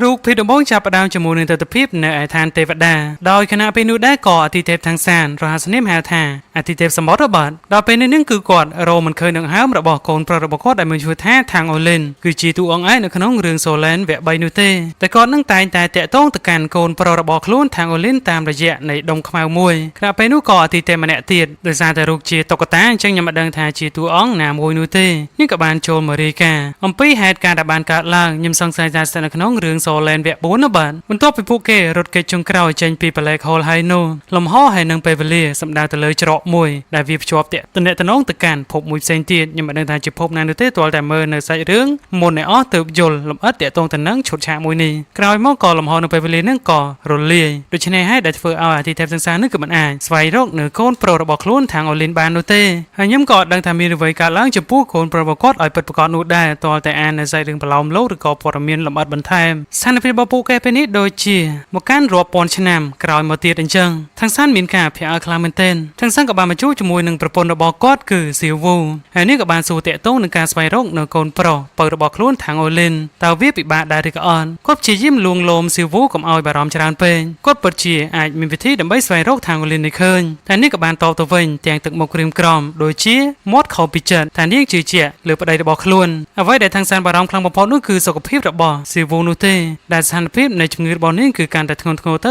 រូបភាពដំបងចាប់ផ្ដើមជាមួយនឹងទស្សនភាពនៅឯឋានទេវតាដោយគណៈពេលនោះដែរក៏អាទិទេពខាងសានរហស្សនាមហៅថាអាទិទេពសមុទ្របាទដល់ពេលនេះគឺគាត់រកមិនឃើញដង្ហើមរបស់កូនប្រុសរបស់គាត់ដែលមានឈ្មោះថាថាងអូលីនគឺជាតួអង្គឯកនៅក្នុងរឿងសូឡែនវគ្គ3នោះទេតែគាត់នឹងតែងតែតាក់ទងទៅកាន់កូនប្រុសរបស់ខ្លួនថាងអូលីនតាមរយៈនៃដុំខ្មៅមួយគណៈពេលនោះក៏អាទិទេពម្នាក់ទៀតដោយសារតែរូបជាតុក្កតាអញ្ចឹងខ្ញុំមិនដឹងថាជាតួអង្គណាមួយនោះទេនេះក៏បានចូលមករាយការណ៍អំពីហេតុការណ៍ដែលបានកើតឡើងខ្ញុំសង្ស័យថាស្ថិតនៅក្នុងរឿងសូឡែនវគ្គ4នោះបាទបន្ទាប់ពីពួកគេរត់គេចចុងក្រោយចេញពី Black Hole ហើយនោះលំហហើយនឹងពេលវេលាសម្ដៅទៅលើច្រកមួយដែលវាភ្ជាប់តំណទៅកាន់ភពមួយផ្សេងទៀតខ្ញុំមិនដឹងថាជាភពណានោះទេទាល់តែមើលនៅសាច់រឿងមុនឯអស់ទៅយល់លម្អិតតាក់ទងទៅនឹងឈុតឆាកមួយនេះក្រោយមកក៏លំហនៅពេលវេលានឹងក៏រលាយដូច្នេះហើយដែលធ្វើឲ្យអាទិទេពទាំងសានេះគឺមិនអាចស្វែងរកនៅកូនប្រុសរបស់ខ្លួនថាងអូលីនបាននោះទេហើយខ្ញុំក៏ដឹងថាមានអ្វីកើតឡើងចំពោះកូនប្រុសរបស់គាត់ឲ្យពិតប្រាកដនោះដែរទាល់តែអាននៅសាច់រឿងប្រឡោមលោកឬក៏ព័ត៌មានលម្អិតបន្ថែមស្ថានភាពរបស់ពួកគេពេលនេះដូចជាមកកាន់រាប់ពាន់ឆ្នាំក្រោយមកទៀតអញ្ចឹងទាំងសានមានការភ្ញាក់ខ្លាំងមែនទែនទាំងសានក៏បានមកជួបជាមួយនឹងប្រពន្ធរបស់គាត់គឺសៀវវូហើយនេះក៏បានសួរតាក់ទងនឹងការស្វែងរកនៅកូនប្រុសពៅរបស់ខ្លួនថាងអូលីនតើវាពិបាកដែរឬក៏អត់គាត់ព្យាយាមលួងលោមសៀវវូកុំឲ្យបារម្ភច្រើនពេកគាត់ពិតជាអាចមានវិធីដើម្បីស្វែងរកថាងអូលីននេះឃើញតែនេះក៏បានតបទៅវិញទាំងទឹកមុខក្រៀមក្រំដូចជាមាត់ខោពីចិត្តថានាងជឿជាក់លើប្តីរបស់ខ្លួនអ្វីដែលទាំងសានបារម្ភខ្លាំងបំផុតនោះគឺសុខភាពរបស់សៀវវូនោះទេដែលស្ថានភាពនៃជំងឺរបស់នាងគឺកាន់តែធ្ងន់ធ្ងរទៅ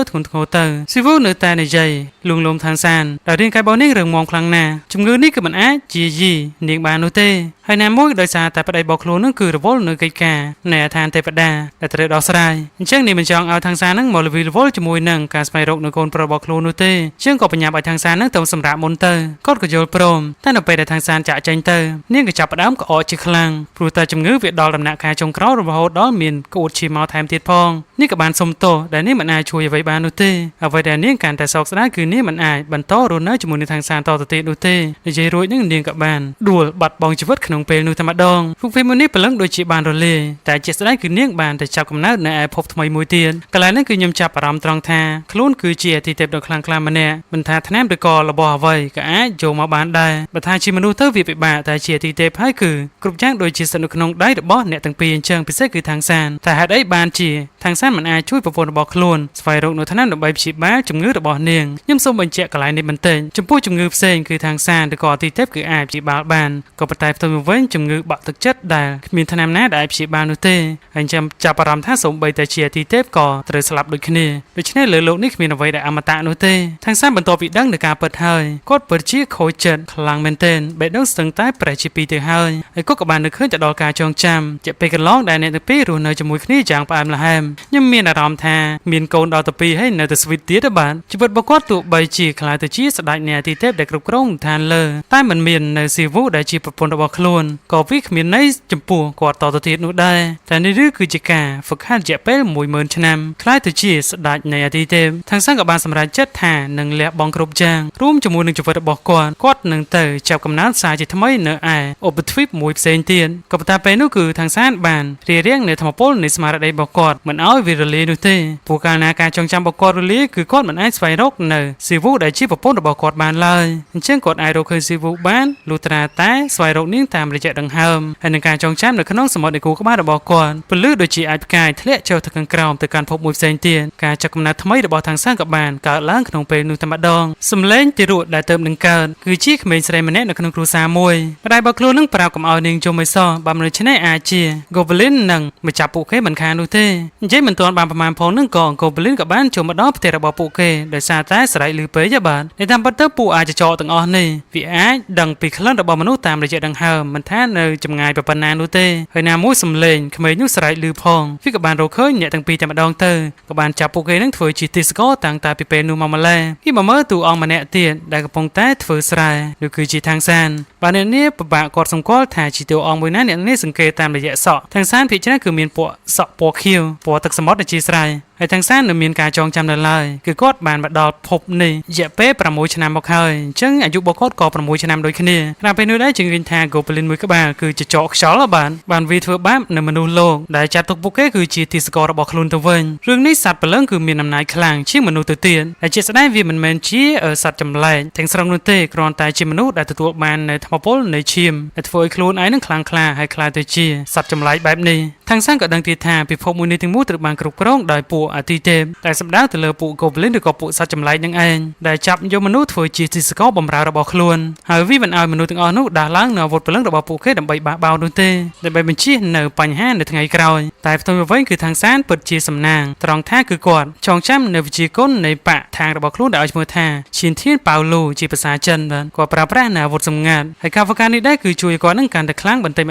សៀវវូនៅតែនិយាយលួងលោមទាំងសានដែលរាងកាយរបស់នាងរឹងមាំខ្លាំងណាស់ជំងឺនេះគឺមិនអាចជាយីនាងបាននោះទេហើយណាមួយដោយសារតែប្តីរបស់ខ្លួននឹងគឺរវល់នៅកិច្ចការនៃអាឋានទេវតាដែលត្រូវដោះស្រាយអញ្ចឹងនាងមិនចង់ឲ្យទាំងសាននឹងមកលវិលវល់ជាមួយនឹងការស្វែងរកនៅកូនប្រុសរបស់ខ្លួននោះទេជាងក៏បញ្ញាប់ឲ្យទាំងសាននឹងទៅសម្រាប់មុនទៅគាត់ក៏យល់ព្រមតែនៅពេលដែលទាំងសានចាក់ចេញទៅនាងក៏ចាប់ផ្ដើមក្អកជាខ្លាំងព្រោះតែជំងឺវាដល់ដំណាក់កាលចុងក្រោយរហូតដល់មានក្អួតឈាមមកថែមទៀតផងនេះក៏បានសុំទោសដែលនាងមិនអាចជួយអ្វីបាននោះទេអ្វីដែលនាងកាន់តែសោកស្ដាយគឺនាងមិនអាចបន្តរស់នៅជាមួយនឹងទាំងសានតទៅទៀតនោះទេនិយាយរួចនឹងនាងក៏បានដួលបាត់បង់ជីវិតក្នុងពេលនោះតែម្ដងរូបភាពមួយនេះព្រលឹងដូចជាបានរលាយតែជាស្ដាយគឺនាងបានទៅចាប់កំណើតនៅឯភពថ្មីមួយទៀតកន្លែងនេះគឺខ្ញុំចាប់អារម្មណ៍ត្រង់ថាខ្លួនគឺជាអាទិទេពដ៏ខ្លាំងក្លាម្នាក់មិនថាថ្នាំឬក៏របស់អ្វីក៏អាចយកមកបានដែរបើថាជាមនុស្សទៅវាពិបាកតែជាអាទិទេពហើយគឺគ្រប់យ៉ាងដូចជាស្ថិតនៅក្នុងដៃរបស់អ្នកទាំងពីរអញ្ចឹងពិសេសគឺខាងសានតែហេតុអីបានជាខាងសានមិនអាចជួយប្រពន្ធរបស់ខ្លួនស្វែងរកនៅថ្នាំដើម្បីព្យាបាលជំងឺរបស់នាងខ្ញុំសូមបញ្ជាក់កន្លែងនេះបន្តិចចំពោះជំងឺផ្សេងគឺខាងសានឬក៏អាទិទេពគឺអាចព្យាបាលបានក៏ប៉ុន្តែផ្ទុយមកវិញជំងឺបាក់ទឹកចិត្តដែលគ្មានថ្នាំណាដែលអាចព្យាបាលនោះទេហើយខ្ញុំចាប់អារម្មណ៍ថាសូម្បីតែជាអាទិទេពក៏ត្រូវស្លាប់ដូចគ្នាដូច្នេះលើโลกនេះគ្មានអ្វីដែលអមតៈនោះទេខាងសានបន្ទាប់ពីដឹងនៅការពិតហើយគាត់ពិតជាខូចចិត្តខ្លាំងមែនទែនបេះដូងស្ទឹងតែប្រេះជាពីរទៅហើយគាត់ក៏បាននឹកឃើញទៅដល់ការចងចាំជាពេលកន្លងដែលអ្នកទាំងពីររស់នៅជាមួយគ្នាយ៉ាងផ្អែមល្ហែមខ្ញុំមានអារម្មណ៍ថាមានកូនដល់ទៅពីរហើយនៅតែស្វីតទៀតបាទជីវិតរបស់គាត់ទោះបីជាខ្លាចទៅជាស្ដេចនៃអាទិទេពដែលគ្រប់គ្រងឋានលើតែមិនមាននៅសៀវូដែលជាប្រពន្ធរបស់ខ្លួនក៏វាគ្មានន័យចំពោះគាត់តទៅទៀតនោះដែរតែនេះគឺជាការហ្វឹកហាត់រយៈពេល10000ឆ្នាំខ្លាចទៅជាស្ដេចនៃអាទិទេពទាំងសឹងក៏បានសម្រេចចិត្តថានឹងលះបង់គ្រប់យ៉ាងរួមជាមួយនឹងជីវិតរបស់គាត់នឹងទៅចាប់កំណើតសារជាថ្មីនៅឯឧបទ្វីបមួយផ្សេងទៀតក៏ប៉ុន្តែពេលនោះគឺទាំងសានបានរៀបរៀងនៅធម្មពលនៃស្មារតីរបស់គាត់មិនឲ្យវារលាយនោះទេព្រោះកាលណាការចងចាំរបស់គាត់រលាយគឺគាត់មិនអាចស្វែងរកនៅសៀវូដែលជាប្រពន្ធរបស់គាត់បានឡើយអញ្ចឹងគាត់អាចរកឃើញសៀវូបានលុះត្រាតែស្វែងរកនាងតាមរយៈដង្ហើមហើយនឹងការចងចាំនៅក្នុងសមុទ្រនៃគូក្បាលរបស់គាត់ពលឺដូចជាអាចផ្កាយធ្លាក់ចុះទៅខាងក្រោមទៅកាន់ភពមួយផ្សេងទៀតការចាប់កំណើតថ្មីរបស់ទាំងសានក៏បានកើតឡើងក្នុងពេលនោះតែម្ដងសំឡេងទារកដែលទៅនឹងកើតគឺជាក្មេងស្រីម្នាក់នៅក្នុងគ្រួសារមួយម្ដាយរបស់ខ្លួននឹងប្រាប់កុំឲ្យនាងជុំមិនសោះបើមិនដូច្នេះអាចជា Goblin នឹងមកចាប់ពួកគេមិនខាននោះទេនិយាយមិនទាន់បានប្រមាណផងនឹងក៏ Goblin ក៏បានចូលមកដល់ផ្ទះរបស់ពួកគេដោយសារតែស្រែកឮពេកបាទในតាមពិតទៅពួកអាចចោទាំងអស់នេះវាអាចដឹងពីក្លិនរបស់មនុស្សតាមរយៈដង្ហើមមិនថានៅចម្ងាយប៉ុណ្ណានោះទេហើយណាមួយសំឡេងក្មេងនោះស្រែកឮផងវាក៏បានរកឃើញអ្នកទាំងពីរតែម្ដងទៅក៏បានចាប់ពួកគេនឹងធ្វើជាទេសកលតាំងតែពីពេលនោះមកម្ល៉េះគេមកមើលតួអង្គម្នាក់ទៀតដែលកំពុងតែធ្វើស្រែនោះគឺជាខាងសានបាទអ្នកនេះពិបាកគាត់សម្គាល់ថាជាតួអង្គមួយណាអ្នកនេះសង្កេតតាមរយៈសក់ខាងសានភាគច្រើនគឺមានពណ៌សក់ពណ៌ខៀវពណ៌ទឹកសមុទ្រដែលជាស្រែ ហើយទាំងសាននៅមានការចងចាំនៅឡើយគឺគាត់បានមកដល់ភពនេះរយៈពេល6ឆ្នាំមកហើយអញ្ចឹងអាយុរបស់គាត់ក៏6ឆ្នាំដូចគ្នាក្រៅពីនោះដែរជាងវិញថា Goblin មួយក្បាលគឺជាចកខ្យល់បានវាធ្វើបាបនៅមនុស្សលោកដែលចាត់ទុកពួកគេគឺជាទាសកររបស់ខ្លួនទៅវិញរឿងនេះសត្វព្រលឹងគឺមានអំណាចខ្លាំងជាងមនុស្សទៅទៀតហើយជាស្ដែងវាមិនមែនជាសត្វចម្លែកទាំងស្រុងនោះទេគ្រាន់តែជាមនុស្សដែលទទួលបាននៅធម៌ពលនៃឈាមដែលធ្វើឲ្យខ្លួនឯងនឹងខ្លាំងក្លាហើយខ្លាយទៅជាសត្វចម្លែកបែបនេះទាំងសាំងក៏ដឹងទៀតថាពិភពមួយនេះទាំងមូលត្រូវបានគ្រប់គ្រងដោយពួកអាទិទេពតែសម្ដៅទៅលើពួក Goblin ឬក៏ពួកសត្វចម្លែកនឹងឯងដែលចាប់យកមនុស្សធ្វើជាទាសករបម្រើរបស់ខ្លួនហើយវាមិនឲ្យមនុស្សទាំងអស់នោះដាស់ឡើងនៅអាវុធព្រលឹងរបស់ពួកគេដើម្បីបះបោរនោះទេដើម្បីបញ្ជៀសនៅបញ្ហានៅថ្ងៃក្រោយតែផ្ទុយទៅវិញគឺទាំងសានពិតជាសំណាងត្រង់ថាគឺគាត់ចងចាំនៅវិជាគុណនៃបកທາງរបស់ខ្លួនដែលឲ្យឈ្មោះថាឈៀនធានប៉ៅលូជាភាសាចិនបាទគាត់ប្រើប្រាស់នៅអាវុធសម្ងាត់ហើយការធ្វើការនេះដែរគឺជួយឲ្យគាត់នឹងកាន់តែខ្លាំងបន្តិចម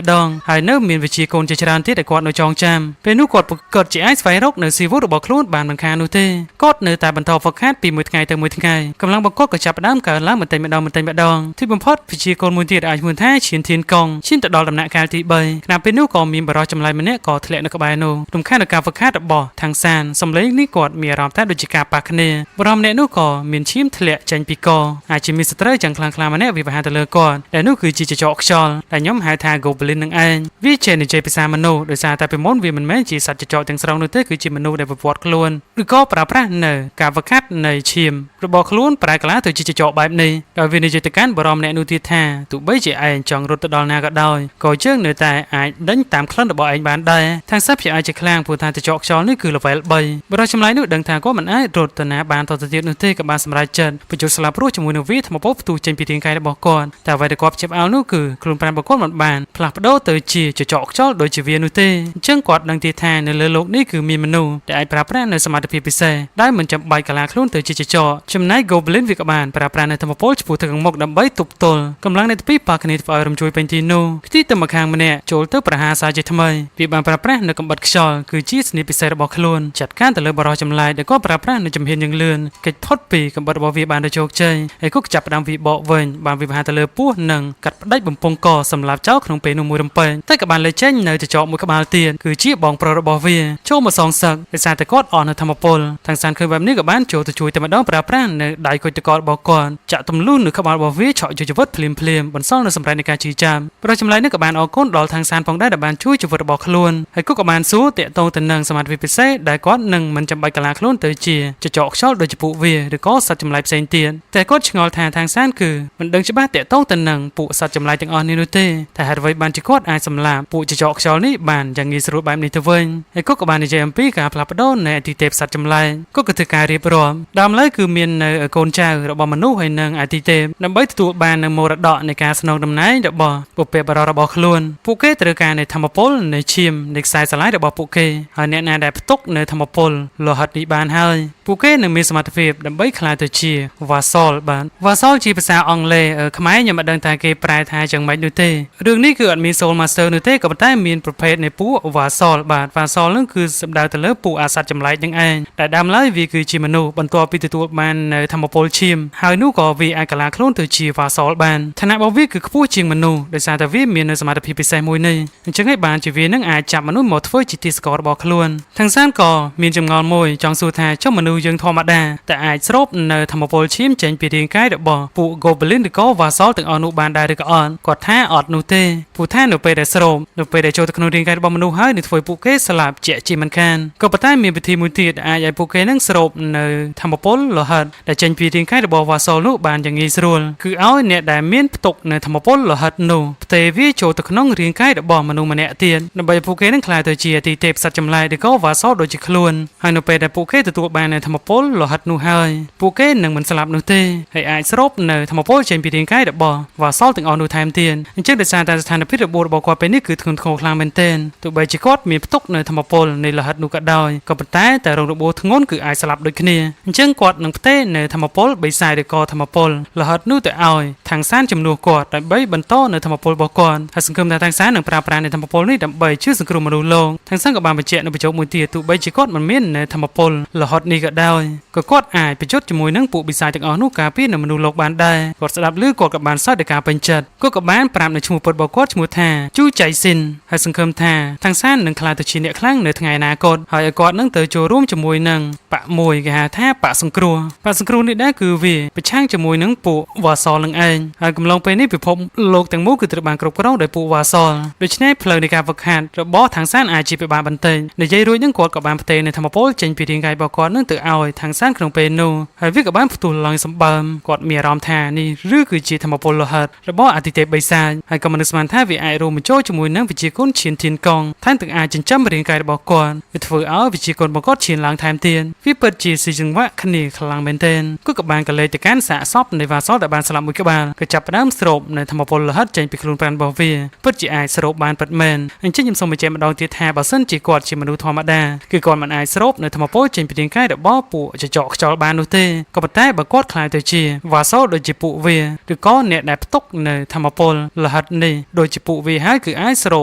្ដងហើយនៅមានវិជាគុណជាច្រើនទៀតដែលគាត់នៅចងចាំពេលនោះគាត់ជាអាចស្វែងរកនៅស៊ីវុធរបស់ខ្លួនបានមិនខាននោះទេគាត់នៅតែបន្តហ្វឹកហាត់ពីមួយថ្ងៃទៅមួយថ្ងៃកម្លាំងរបស់គាត់ក៏ចាប់ផ្ដើមកើនឡើងបន្តិចម្ដងទីបំផុតវិជាគុណមួយទៀតអាចឈ្មោះថាឈៀនធានកងឈានទៅដល់ដំណាក់កាលទី3ខណៈពេលនោះក៏មានបរិសុទ្ធចម្លែកម្នាក់ក៏ធ្លាក់នៅក្បែរនោះរំខាននឹងការហ្វឹកហាត់របស់ខាងសានសំឡេងនេះគាត់មានអារម្មណ៍ថាដូចជាការប៉ះគ្នាបរិសុទ្ធម្នាក់នោះក៏មានឈាមធ្លាក់ចេញពីកអាចជាមានសត្រូវយ៉ាងខ្លាំងក្លាម្នាក់វាប្រហារទៅលើគាត់ដែលនោះគឺជាចចកខ្យល់ដែលខ្ញុំហៅថា Goblin នឹងឯងវាជានិយាយភាសាមនុស្សដោយសារតែពីមុនវាមិនមែនជាសត្វចចកទាំងស្រុងនោះទេគឺជាមនុស្សដែលប្រវត្តិខ្លួនឬក៏ប្រើប្រាស់នៅការហ្វឹកហាត់នៃឈាមរបស់ខ្លួនប្រែក្លាយទៅជាចចកបែបនេះដោយវានិយាយទៅកាន់បរិសុទ្ធម្នាក់នោះទៀតថាទោះបីជាឯងចង់រត់ទៅដល់ណាក៏ដោយក៏យើងនៅតែអាចដេញតាមក្លិនរបស់ឯងបានដែរទាំងសត្វជាអាចជាខ្លាំងព្រោះថាចចកខ្យល់នេះគឺ level 3បរិសុទ្ធចម្លែកនោះដឹងថាគាត់មិនអាចរត់ទៅណាបានតទៅទៀតនោះទេក៏បានសម្រេចចិត្តបញ្ចូលស្លាប់រស់ជាមួយនឹងវាថ្មពោផ្ទុះចេញពីរាងកាយរបស់គាត់តែអ្វីដែលគាត់ចាប់អោនោះគឺខ្លួនប្រាណរបស់គាត់មិនបានផ្លាស់ប្ដូរទៅជាចចកខ្យល់ដូចជាវានោះទេអញ្ចឹងគាត់ដឹងទៀតថានៅលើโลกនេះគឺមានមនុស្សដែលអាចប្រើប្រាស់នៅសមត្ថភាពពិសេសដែលមិនចាំបាច់កលាខ្លួនទៅជាចចកចំណែក Goblin វាក៏បានប្រើប្រាស់នៅធម៌ពលឆ្ពោះទៅខាងមុខដើម្បីទប់ទល់កម្លាំងនៃទីពីរប៉ះគ្នាធ្វើឲ្យរំជួយពេញទីនោះខ្ទីទៅម្ខាងម្នាក់ចូលទៅប្រហារសាជាថ្មីវាបានប្រើប្រាស់នៅកំបិតខ្យល់គឺជាសញ្ញាពិសេសរបស់ខ្លួនចាត់ការទៅលើបរិសុទ្ធចម្លែកដែលគាត់ប្រើប្រាស់នៅជំហានយ៉ាងលឿនកិច្ចផុតពីកំបិតរបស់វាបានទៅជោគជ័យហើយគាត់ចាប់ផ្ដើមវាបកវិញបានវាប្រហារទៅលើពោះនិងកាត់ផ្ដាច់បំពង់កសម្រាប់ចោលក្នុងពេលនោះមួយរំពេងតែក៏បានលេចចេញនៅចចកមួយក្បាលទៀតគឺជាបងប្រុសរបស់វាចូលមកសងសឹកដោយសារតែគាត់អស់នៅធម្មពលទាំងសានឃើញបែបនេះក៏បានចូលទៅជួយតែម្ដងប្រើប្រាស់នៅដៃគុជតករបស់គាត់ចាក់ទម្លូននៅក្បាលរបស់វាឆក់ជីវិតភ្លាមបន្សល់នៅសម្រាប់នៃការជឿចាំប្រចម្លែកនេះក៏បានអរគុណដល់ទាំងសានផងដែរដែលបានជួយជីវិតរបស់ខ្លួនហើយគាត់ក៏បានសួរតាក់ទងទៅនឹងសមត្ថភាពពិសេសដែលគាត់នឹងមិនចាំបាច់កលាខ្លួនទៅជាចចកខ្យល់ដូចជាពួកវាឬក៏សត្វចម្លែកផ្សេងទៀតតែគាត់ឆ្ងល់ថាទាំងសានគឺមិនដឹងច្បាស់តាក់ទងទៅនឹងពួកសត្វចម្លែកទាំងអស់នេះនោះទេតែហេតុអ្វីបានជាគាត់អាចសម្លាប់ពួកចចកខ្យល់នេះបានយ៉ាងងាយស្រួលបែបនេះទៅវិញហើយគាត់ក៏បាននិយាយអំពីការផ្លាស់ប្ដូរនៃអតិទេពសត្វចម្លែកគាត់ក៏ធ្វើការរៀបរាប់ដើមឡើយគឺមាននៅកូនចៅរបស់មនុស្សហើយនិងអតិទេពដើម្បីទទួលបាននៅមរតកនៃការស្នងតំណែងរបស់ពុព្វបរិសរបស់ខ្លួនពួកគេត្រូវការនៅធម្មពលនៃឈាមនៃខ្សែស្រឡាយរបស់ពួកគេហើយអ្នកណាដែលផ្ទុកនៅធម្មពលលោហិតនេះបានហើយពួកគេនឹងមានសមត្ថភាពដើម្បីក្លាយទៅជា Vassal បាន Vassal ជាភាសាអង់គ្លេសខ្មែរខ្ញុំមិនដឹងថាគេប្រែថាយ៉ាងម៉េចនោះទេរឿងនេះគឺអត់មាន Soul Master នោះទេក៏ប៉ុន្តែមានប្រភេទនៃពួក Vassal បាទ Vassal នឹងគឺសំដៅទៅលើពួកអាសត្វចម្លែកនឹងឯងដែលដើមឡើយវាគឺជាមនុស្សបន្ទាប់ពីទទួលបាននៅធម្មពលឈាមហើយនោះក៏វាអាចកលាខ្លួនទៅជា Vassal បានឋានៈរបស់វាគឺខ្ពស់ជាងមនុស្សដោយសារតែវាមាននៅសមត្ថភាពពិសេសមួយនេះអញ្ចឹងហើយបានជាវានឹងអាចចាប់មនុស្សមកធ្វើជាទាសកររបស់ខ្លួនទាំងសានក៏មានចម្ងល់មួយចង់សួរថាចុះមនុស្សយើងធម្មតាតែអាចស្រូបនៅធម្មពលឈាមចេញពីរាងកាយរបស់ពួក Goblin ឬក៏ Vassal ទាំងអស់នោះបានដែរឬក៏អត់គាត់ថាអត់នោះទេព្រោះថានៅពេលដែលស្រូបនៅពេលដែលចូលទៅក្នុងរាងកាយរបស់មនុស្សហើយនឹងធ្វើពួកគេស្លាប់ជាក់ជាមិនខានក៏ប៉ុន្តែមានវិធីមួយទៀតអាចឲ្យពួកគេនឹងស្រូបនៅធម្មពលលោហិតដែលចេញពីរាងកាយរបស់ Vassal នោះបានយ៉ាងងាយស្រួលគឺឲ្យអ្នកដែលមានផ្ទុកនៅធម្មពលលោហិតនោះផ្ទេរវាចូលទៅក្នុងរាងកាយរបស់មនុស្សម្នាក់ទៀតដើម្បីពួកគេនឹងក្លាយទៅជាអតិទេពសត្វចម្លែកឬក៏ Vassal ដូចជាខ្លួនហើយនៅពេលដែលពួកគេទទួលបាននៅធម្មពលលោហិតនោះហើយពួកគេនឹងមិនស្លាប់នោះទេហើយអាចស្រូបនៅធម្មពលចេញពីរាងកាយរបស់ Vassal ទាំងអស់នោះថែមទៀតអញ្ចឹងដោយសារតែស្ថានភាពរបួសរបស់គាត់ពេលនេះគឺធ្ងន់ធ្ងរខ្លាំងមែនទែនទោះបីជាគាត់មានផ្ទុកនៅធម្មពលនៃលោហិតនោះក៏ដោយក៏ប៉ុន្តែរងរបួសធ្ងន់គឺអាចស្លាប់ដូចគ្នាអញ្ចឹងគាត់នឹងផ្ទេរនៅធម្មពលបិសាចឬក៏ធម្មពលលោហិតនោះទៅឲ្យខាងសានជំនួសគាត់ដើម្បីបន្តនៅធម្មពលរបស់គាត់ហើយសង្ឃឹមថាខាងសាននឹងប្រើប្រាស់នៅធម្មពលនេះដើម្បីជួយសង្គ្រោះមនុស្សលោកខាងសានក៏បានបញ្ជាក់នៅបញ្ចុះមួយទៀតទោះបីជាគាត់មិនមាននៅធម្មពលលោហិតនេះក៏ដោយក៏គាត់អាចបញ្ចុះជាមួយនឹងពួកបិសាចទាំងអស់នោះការពារនៅមនុស្សលោកបានដែរគាត់ស្ដាប់ឮគាត់ក៏បានសោយដោយការពេញចិត្តគាត់ក៏បានប្រាប់នៅឈ្មោះពុតរបស់គាត់ឈ្មោះថាជូចៃស៊ីនហើយសង្ឃឹមថាខាងសាននឹងក្លាយទៅជាអ្នកខ្លាំងនៅថ្ងៃអនាគតហើយ គាត់នឹងទៅចូលរួមជាមួយនឹងបាក់មួយគេហៅថាបាក់សង្គ្រោះនេះដែរគឺវាប្រឆាំងជាមួយនឹងពួកវ៉ាសលនឹងឯងហើយកំឡុងពេលនេះពិភពលោកទាំងមូលគឺត្រូវបានគ្រប់គ្រងដោយពួកវ៉ាសលដូច្នេះផ្លូវនៃការហ្វឹកហាត់របស់ທາງសានអាចជាពិបាកបន្តិចនិយាយរួចនឹងគាត់ក៏បានផ្ទេរនៅធម្មពលចេញពីរាងកាយរបស់គាត់នឹងទៅឲ្យທາງសានក្នុងពេលនោះហើយវាក៏បានផ្ទុះឡើងសម្បើមគាត់មានអារម្មណ៍ថានេះឬគឺជាធម្មពលលោហិតរបស់អាទិទេពបិសាចហើយក៏មិនស្មានថាវាអាចរួមបញ្ចូលជាមួយនឹងវិជាគុណឈានធានកងថែមទាំងអាចចិញ្ចឹមរាងកាយរបស់គាត់វាធ្វើឲ្យវិជាគុណរបស់គាត់ឈានឡើងថែមទៀតវាពិតជាស៊ីចង្វាក់គ្នាខ្លាំងមែនទែនគាត់ក៏បានកលេចទៅកាន់សាកសពនៃវ៉ាសលដែលបានស្លាប់មួយក្បាលក៏ចាប់ផ្ដើមស្រូបនៅធម្មពលលោហិតចេញពីខ្លួនប្រាណរបស់វាពិតជាអាចស្រូបបានពិតមែនអញ្ចឹងខ្ញុំសូមបញ្ជាក់ម្ដងទៀតថាបើសិនជាគាត់ជាមនុស្សធម្មតាគឺគាត់មិនអាចស្រូបនៅធម្មពលចេញពីរាងកាយរបស់ពួកចចកខ្យល់បាននោះទេក៏ប៉ុន្តែបើគាត់ខ្លាយទៅជាវ៉ាសលដូចជាពួកវាឬក៏អ្នកដែលផ្ទុកនៅធម្មពលលោហិតនេះដូចជាពួកវាហើយគឺអាចស្រូ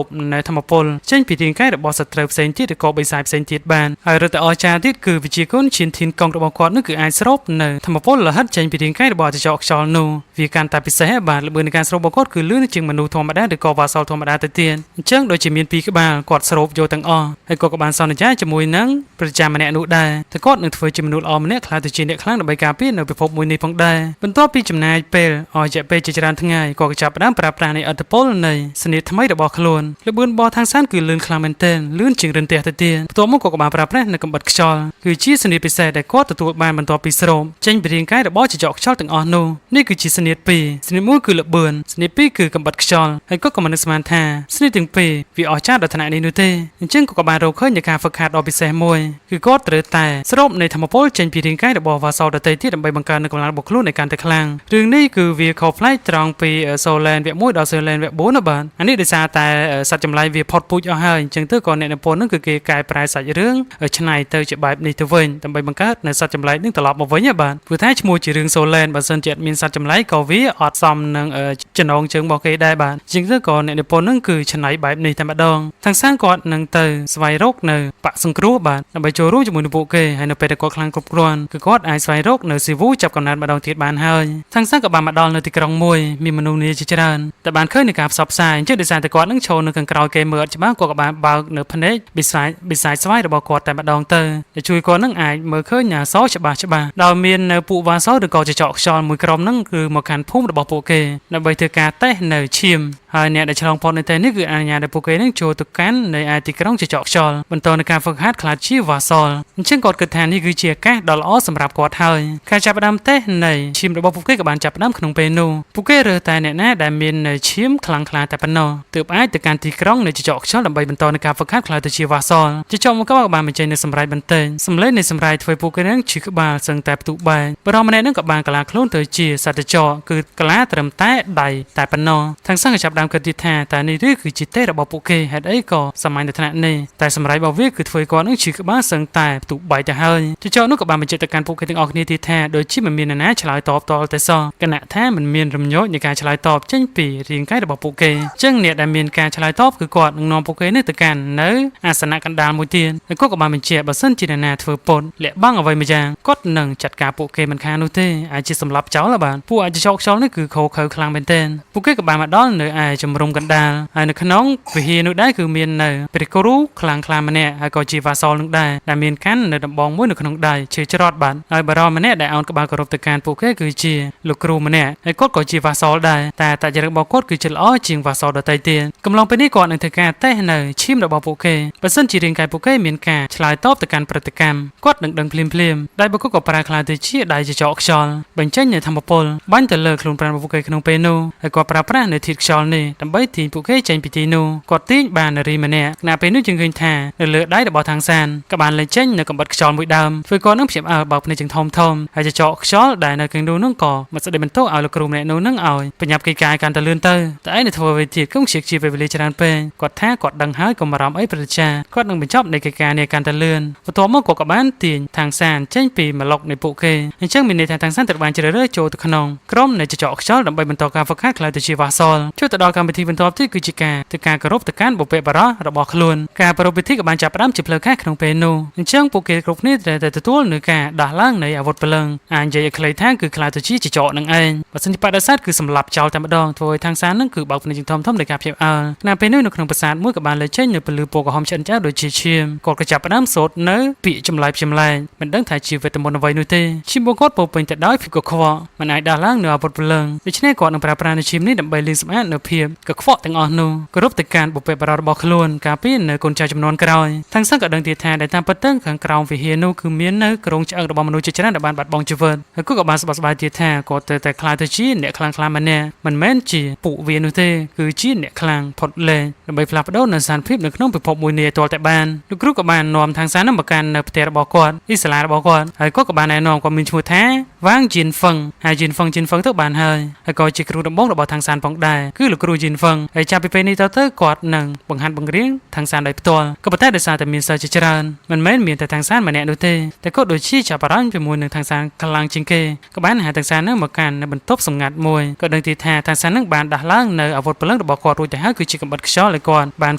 បនៅធម្មពលចេញពីរាងកាយរបស់សត្រូវផ្សេងទៀតឬក៏បិសាចផ្សេងទៀតបានហើយរត់ទៅអស្ចារ្យទៀតគឺវិជាគុណឈានធានកងរបស់គាត់នោះគឺអាចស្រូបនៅធម្មពលលោហិតចេញពីរាងកាយរបស់ចចកខ្យល់នោះវាកាន់តែពិសេសបាទល្បឿននៃការស្រូបរបស់គាត់គឺលឿនជាងមនុស្សធម្មតាឬក៏វ៉ាសលធម្មតាទៅទៀតអញ្ចឹងដូចជាមានពីរក្បាលគាត់ស្រូបយកទាំងអស់ហើយគាត់ក៏បានសន្យាជាមួយនឹងព្រះចាម្នាក់នោះដែរតែគាត់នឹងធ្វើជាមនុស្សល្អម្នាក់ខ្លាចទៅជាអ្នកខ្លាំងដើម្បីការពារនៅពិភពមួយនេះផងដែរបន្ទាប់ពីចំណាយពេលអស់រយៈពេលជាច្រើនថ្ងៃគាត់ក៏ចាប់ផ្ដើមប្រើប្រាស់នៃអត្តពលនៃសញ្ញាថ្មីរបស់ខ្លួនល្បឿនរបស់ທາງសានគឺលឿនខ្លាំងមែនទែនលឿនជាងរិនទះទៅទៀតបន្ទាប់មកគាត់ក៏បានប្រើប្រាស់នៅកំបិតខ្យល់គឺជាសញ្ញាពិសេសដែលគាត់ទទួលបានបន្ទាប់ពីស្រូបចេញពីរាងកាយរបស់ចចកខ្យល់ទាំងអស់នោះនេះគឺជាសញ្ញាពីរសញ្ញាមួយគឺល្បឿនសញ្ញាពីរគឺកំបិតខ្យល់ហើយគាត់ក៏មិនស្មានថាសញ្ញាទាំងពីរវាអស្ចារ្យដល់ថ្នាក់នេះនោះទេអញ្ចឹងគាត់ក៏បានរកឃើញនៃការហ្វឹកហាត់ដ៏ពិសេសមួយគឺគាត់ត្រូវតែស្រូបនៃធម្មពលចេញពីរាងកាយរបស់វ៉ាសលដទៃទៀតដើម្បីបង្កើននូវកម្លាំងរបស់ខ្លួនឲ្យកាន់តែខ្លាំងរឿងនេះគឺវាខុសប្លែកត្រង់ពី Solen វគ្គ1ដល់ Solen វគ្គ4ណាបាទអានេះដោយសារតែសត្វចម្លែកវាផុតពូជអស់ហើយអញ្ចឹងទៅក៏អ្នកនិពន្ធនឹងគឺគេកែប្រែសាច់រឿងឆ្នៃទៅជាបែបនេះទៅវិញដើម្បីបង្កើតនៅសត្វចម្លែកនឹងត្រឡប់មកវិញណាបាទព្រោះថាឈ្មោះជារឿង Solen បើសិនជាអត់មានសត្វចម្លែកក៏វាអត់សមនឹងចំណងជើងរបស់គេដែរបាទអញ្ចឹងទៅក៏អ្នកនិពន្ធនឹងគឺឆ្នៃបែបនេះតែម្ដងទាំងសាងគាត់នឹងទៅស្វែងរកនៅបាក់សង្គ្រោះបាទដើម្បីចូលរួមជាមួយនឹងពួកគេហើយនៅពេលដែលគាត់ខ្លាំងគ្រប់គ្រាន់គឺគាត់អាចស្វែងរកនៅស៊ីវូចាប់កំណើតម្ដងទៀតបានហើយទាំងសាងក៏បានមកដល់នៅទីក្រុងមួយមានមនុស្សនាជាច្រើនតែបានឃើញនៅការផ្សព្វផ្សាយអញ្ចឹងដោយសារតែគាត់នឹងឈរនៅខាងក្រោយគេមើលអត់ច្បាស់គាត់ក៏បានបើកនៅភ្នែកបិសាចស្វ័យរបស់គាត់តែម្ដងទៅដែលជួយគាត់នឹងអាចមើលឃើញអក្សរច្បាស់ដោយមាននៅពួកវ៉ាសលឬក៏ចចកខ្យល់មួយក្រុមនឹងគឺមកកាន់ភូមិរបស់ពួកគេដើម្បីធ្វើការតេស្តនៅឈាមហើយអ្នកដែលឆ្លងផុតនៅទីនេះគឺអនុញ្ញាតឲ្យពួកគេនឹងចូលទៅកាន់នៅឯទីក្រុងចចកខ្យល់បន្តនៅការហ្វឹកហាត់ខ្លាចជាវ៉ាសលអញ្ចឹងគាត់គិតថានេះគឺជាឱកាសដ៏ល្អសម្រាប់គាត់ហើយការចាប់ផ្ដើមតេស្តនៃឈាមរបស់ពួកគេក៏បានចាប់ផ្ដើមក្នុងពេលនោះពួកគេរើសតែអ្នកណាដែលមាននៅឈាមខ្លាំងក្លាតែប៉ុណ្ណោះទើបអាចទៅកាន់ទីក្រុងនៅចចកខ្យល់ដើម្បីបន្តនៅការហ្វឹកហាត់ខ្លាចទៅជាវ៉ាសលចចកមកក៏បានបញ្ចេញនៅសម្រែកបន្តិចសម្លេងនៃសម្រែកធ្វើពួកគេនឹងឈឺក្បាលសឹងតែផ្ទុះបែកបរិមម្នាក់នឹងក៏បានកលាខ្លួនទៅជាសត្វចចកគឺកលាត្រឹមតែដៃតែប៉ុណ្ណោះទាំងសឹងក៏ចាប់ផ្ដើមគិតទៀតថាតែនេះឬគឺជាទេរបស់ពួកគេហេតុអីក៏សម័យនៅថ្នាក់នេះតែសម្រែករបស់វាគឺធ្វើគាត់នឹងឈឺក្បាលសឹងតែផ្ទុះបែកទៅហើយចចកនោះក៏បានបញ្ជាក់ទៅកាន់ពួកគេទាំងអស់គ្នាទៀតថាដូចជាមិនមាននរណាឆ្លើយតបតលតែសោះគណៈថាមិនមានរំញោចនៃការឆ្លើយតបចេញពីរាងកាយរបស់ពួកគេអញ្ចឹងអ្នកដែលមានការឆ្លើយតបគឺគាត់នឹងនាំពួកគេនេះទៅកាន់នៅអាសនៈកណ្ដាលមួយទៀតហើយគាត់ក៏បានបញ្ជាក់បើសិនជានរណាធ្វើពុតលាក់បាំងអ្វីមួយយ៉ាងគាត់នឹងចាត់ការពួកគេមិនខាននោះទេអាចជាសម្លាប់ចោលបានពួកអាចចោកខ្យល់នេះគឺខោខើខ្លាំងមែនទែនពួកគេក៏បានមកដល់នៅឯជំរំកណ្ដាលហើយនៅក្នុងវិហារនោះដែរគឺមាននៅព្រះគ្រូខ្លាំងខ្លាម្នាក់ហើយក៏ជាវ៉ាសលនឹងដែរដែលមានកាន់នៅដំបងមួយនៅក្នុងដៃឈើច្រត់បាទហើយបារម្ភម្នាក់ដែលអោនក្បាលគោរពទៅកាន់ពួកគេគឺជាលោកគ្រូម្នាក់ហើយគាត់ក៏ជាវ៉ាសលដែរតែតចរិតរបស់គាត់គឺជាល្អជាងវ៉ាសលដទៃទៀតកំឡុងពេលនេះគាត់នឹងធ្វើការតេស្តនៅឈាមរបស់ពួកគេបើសិនជារាងកាយពួកគេមានការឆ្លើយតបទៅកាន់ប្រតិកម្មគាត់នឹងដឹងភ្លាមដែលបុគ្គលក៏ប្រែក្លាយទៅជាដៃចចកខ្យល់បញ្ចេញនូវធម្មពលបាញ់ទៅលើខ្លួនប្រាណរបស់ពួកគេក្នុងពេលនោះហើយគាត់ប្រើប្រាស់នៅធាតុខ្យល់នេះដើម្បីទាញពួកគេចេញពីទីនោះគាត់ទាញបាននារីម្នាក់ខណៈពេលនោះយើងឃើញថានៅលើដៃរបស់ខាងសានក៏បានលេចចេញនៅកំបិតខ្យល់មួយដើមធ្វើគាត់នឹងភ្ញាក់បើកភ្នែកទាំងធំហើយចចកខ្យល់ដែលនៅខាងនោះនឹងក៏មកស្ដីបន្ទោសឲ្យលោកគ្រូម្នាក់នោះនឹងឲ្យបញ្ញាប់កិច្ចការកាន់តែលឿនទៅតែឯងនៅធ្វើអ្វីទៀតគង់ជាពេលវេលាច្រើនពេកគាត់ថាគាត់ដឹងហើយកុំបារម្ភអីព្រះចាគាត់នឹងបញ្ចប់នៃកិច្ចការនេះកាន់តែលឿនបន្ទាប់មកគាត់ក៏បានទាញខាងសានចេញពីម្លុកនៃពួកគេអញ្ចឹងមានន័យថាខាងសានត្រូវបានជ្រើសរើសចូលទៅក្នុងក្រុមនៃចចកខ្យល់ដើម្បីបន្តការហ្វឹកហាត់ខ្លាយទៅជាវ៉ាសលជួយទៅដ ដល់កម្មវិធីបន្ទាប់ទៀតគឺជាការគោរពទៅកាន់បុព្វបុរសរបស់ខ្លួនការប្រារព្ធពិធីក៏បានចាប់ផ្ដើមជាផ្លូវការក្នុងពេលនោះអញ្ចឹងពួកគេគ្រប់គ្នាត្រូវតែទទួលនឹងការដោះឡើងនៃអាវុធព្រលឹងអាចនិយាយឲ្យខ្លីថាគឺខ្លាចទៅជាចកនឹងឯងបើសិនជាបដិសេធគឺសម្លាប់ចោលតែម្ដងធ្វើឲ្យທາງសាននឹងគឺបើកភ្នែកធំធំនៃការភ្ញាក់ផ្អើលខណៈពេលនោះនៅក្នុងប្រាសាទមួយក៏បានលេចចេញនៅពលឺពណ៌ក្រហមឆ្អិនឆ្អៅដូចជាឈាមគាត់ក៏ចាប់ផ្ដើមសូត្រនៅពាក្យចម្លែកមិនដឹងថាជាវេទមន្តអ្វីនោះទេឈាមរបស់គាត់ពោពេញទៅដោយភាពកខ្វក់មិនអាចដោះឡើងនៅអាវុធព្រលឹងដូច្នេះគាត់នឹងប្រើប្រាស់នៅឈាមនេះដើម្បីលាងសម្អាតនៅភាពកខ្វក់ទាំងអស់នោះគោរពទៅកាន់បុព្វបុរសរបស់ខ្លួនការពារនៅកូនចៅចំនួនក្រោយទាំងសឹងក៏ដឹងទៀតថាដែលតាមពិតទៅខាងក្រោមវិហារនោះគឺមាននៅក្រុងឆ្អឹងរបស់មនុស្សជាច្រើនដែលបានបាត់បង់ជីវិតហើយគាត់ក៏បានសប្បាយទៀតថាគាត់ទៅតែខ្លាចទៅជាអ្នកខ្លាំងក្លាម្នាក់មិនមែនជាពួកវានោះទេគឺជាអ្នកខ្លាំងផុតលែងដើម្បីផ្លាស់ប្ដូរនៅស្ថានភាពនៅក្នុងពិភពមួយនេះទាល់តែបានលោកគ្រូក៏បាននាំທາງសាននឹងមកកាន់នៅផ្ទះរបស់គាត់អ៊ីស្លារបស់គាត់ហើយគាត់ក៏បានណែនាំគាត់មានឈ្មោះថាវ៉ាងជីនហ្វឹងហើយជីនហ្វឹងទៅបានហើយក៏ជាគ្រូដំបូងរបស់ทางសានផងដែរគឺលោកគ្រូជីនហ្វឹងហើយចាប់ពីពេលនេះទៅគាត់នឹងបង្ហាត់បង្រៀនทางសានដោយផ្ទាល់ក៏ប៉ុន្តែដោយសារតែមានសិស្សជាច្រើនមិនមែនមានតែทางសានម្នាក់នោះទេតែគាត់ដូចជាចាប់អារម្មណ៍ជាមួយនឹងทางសានខ្លាំងជាងគេក៏បានហៅทางសាននឹងមកកាន់នៅបន្ទប់សម្ងាត់មួយក៏ដឹងទីថាทางសាននឹងបានដាស់ឡើងនៅអាវុធព្រលឹងរបស់គាត់រួចទៅហើយគឺជាកំបិតខ្យល់ឲ្យគាត់បាន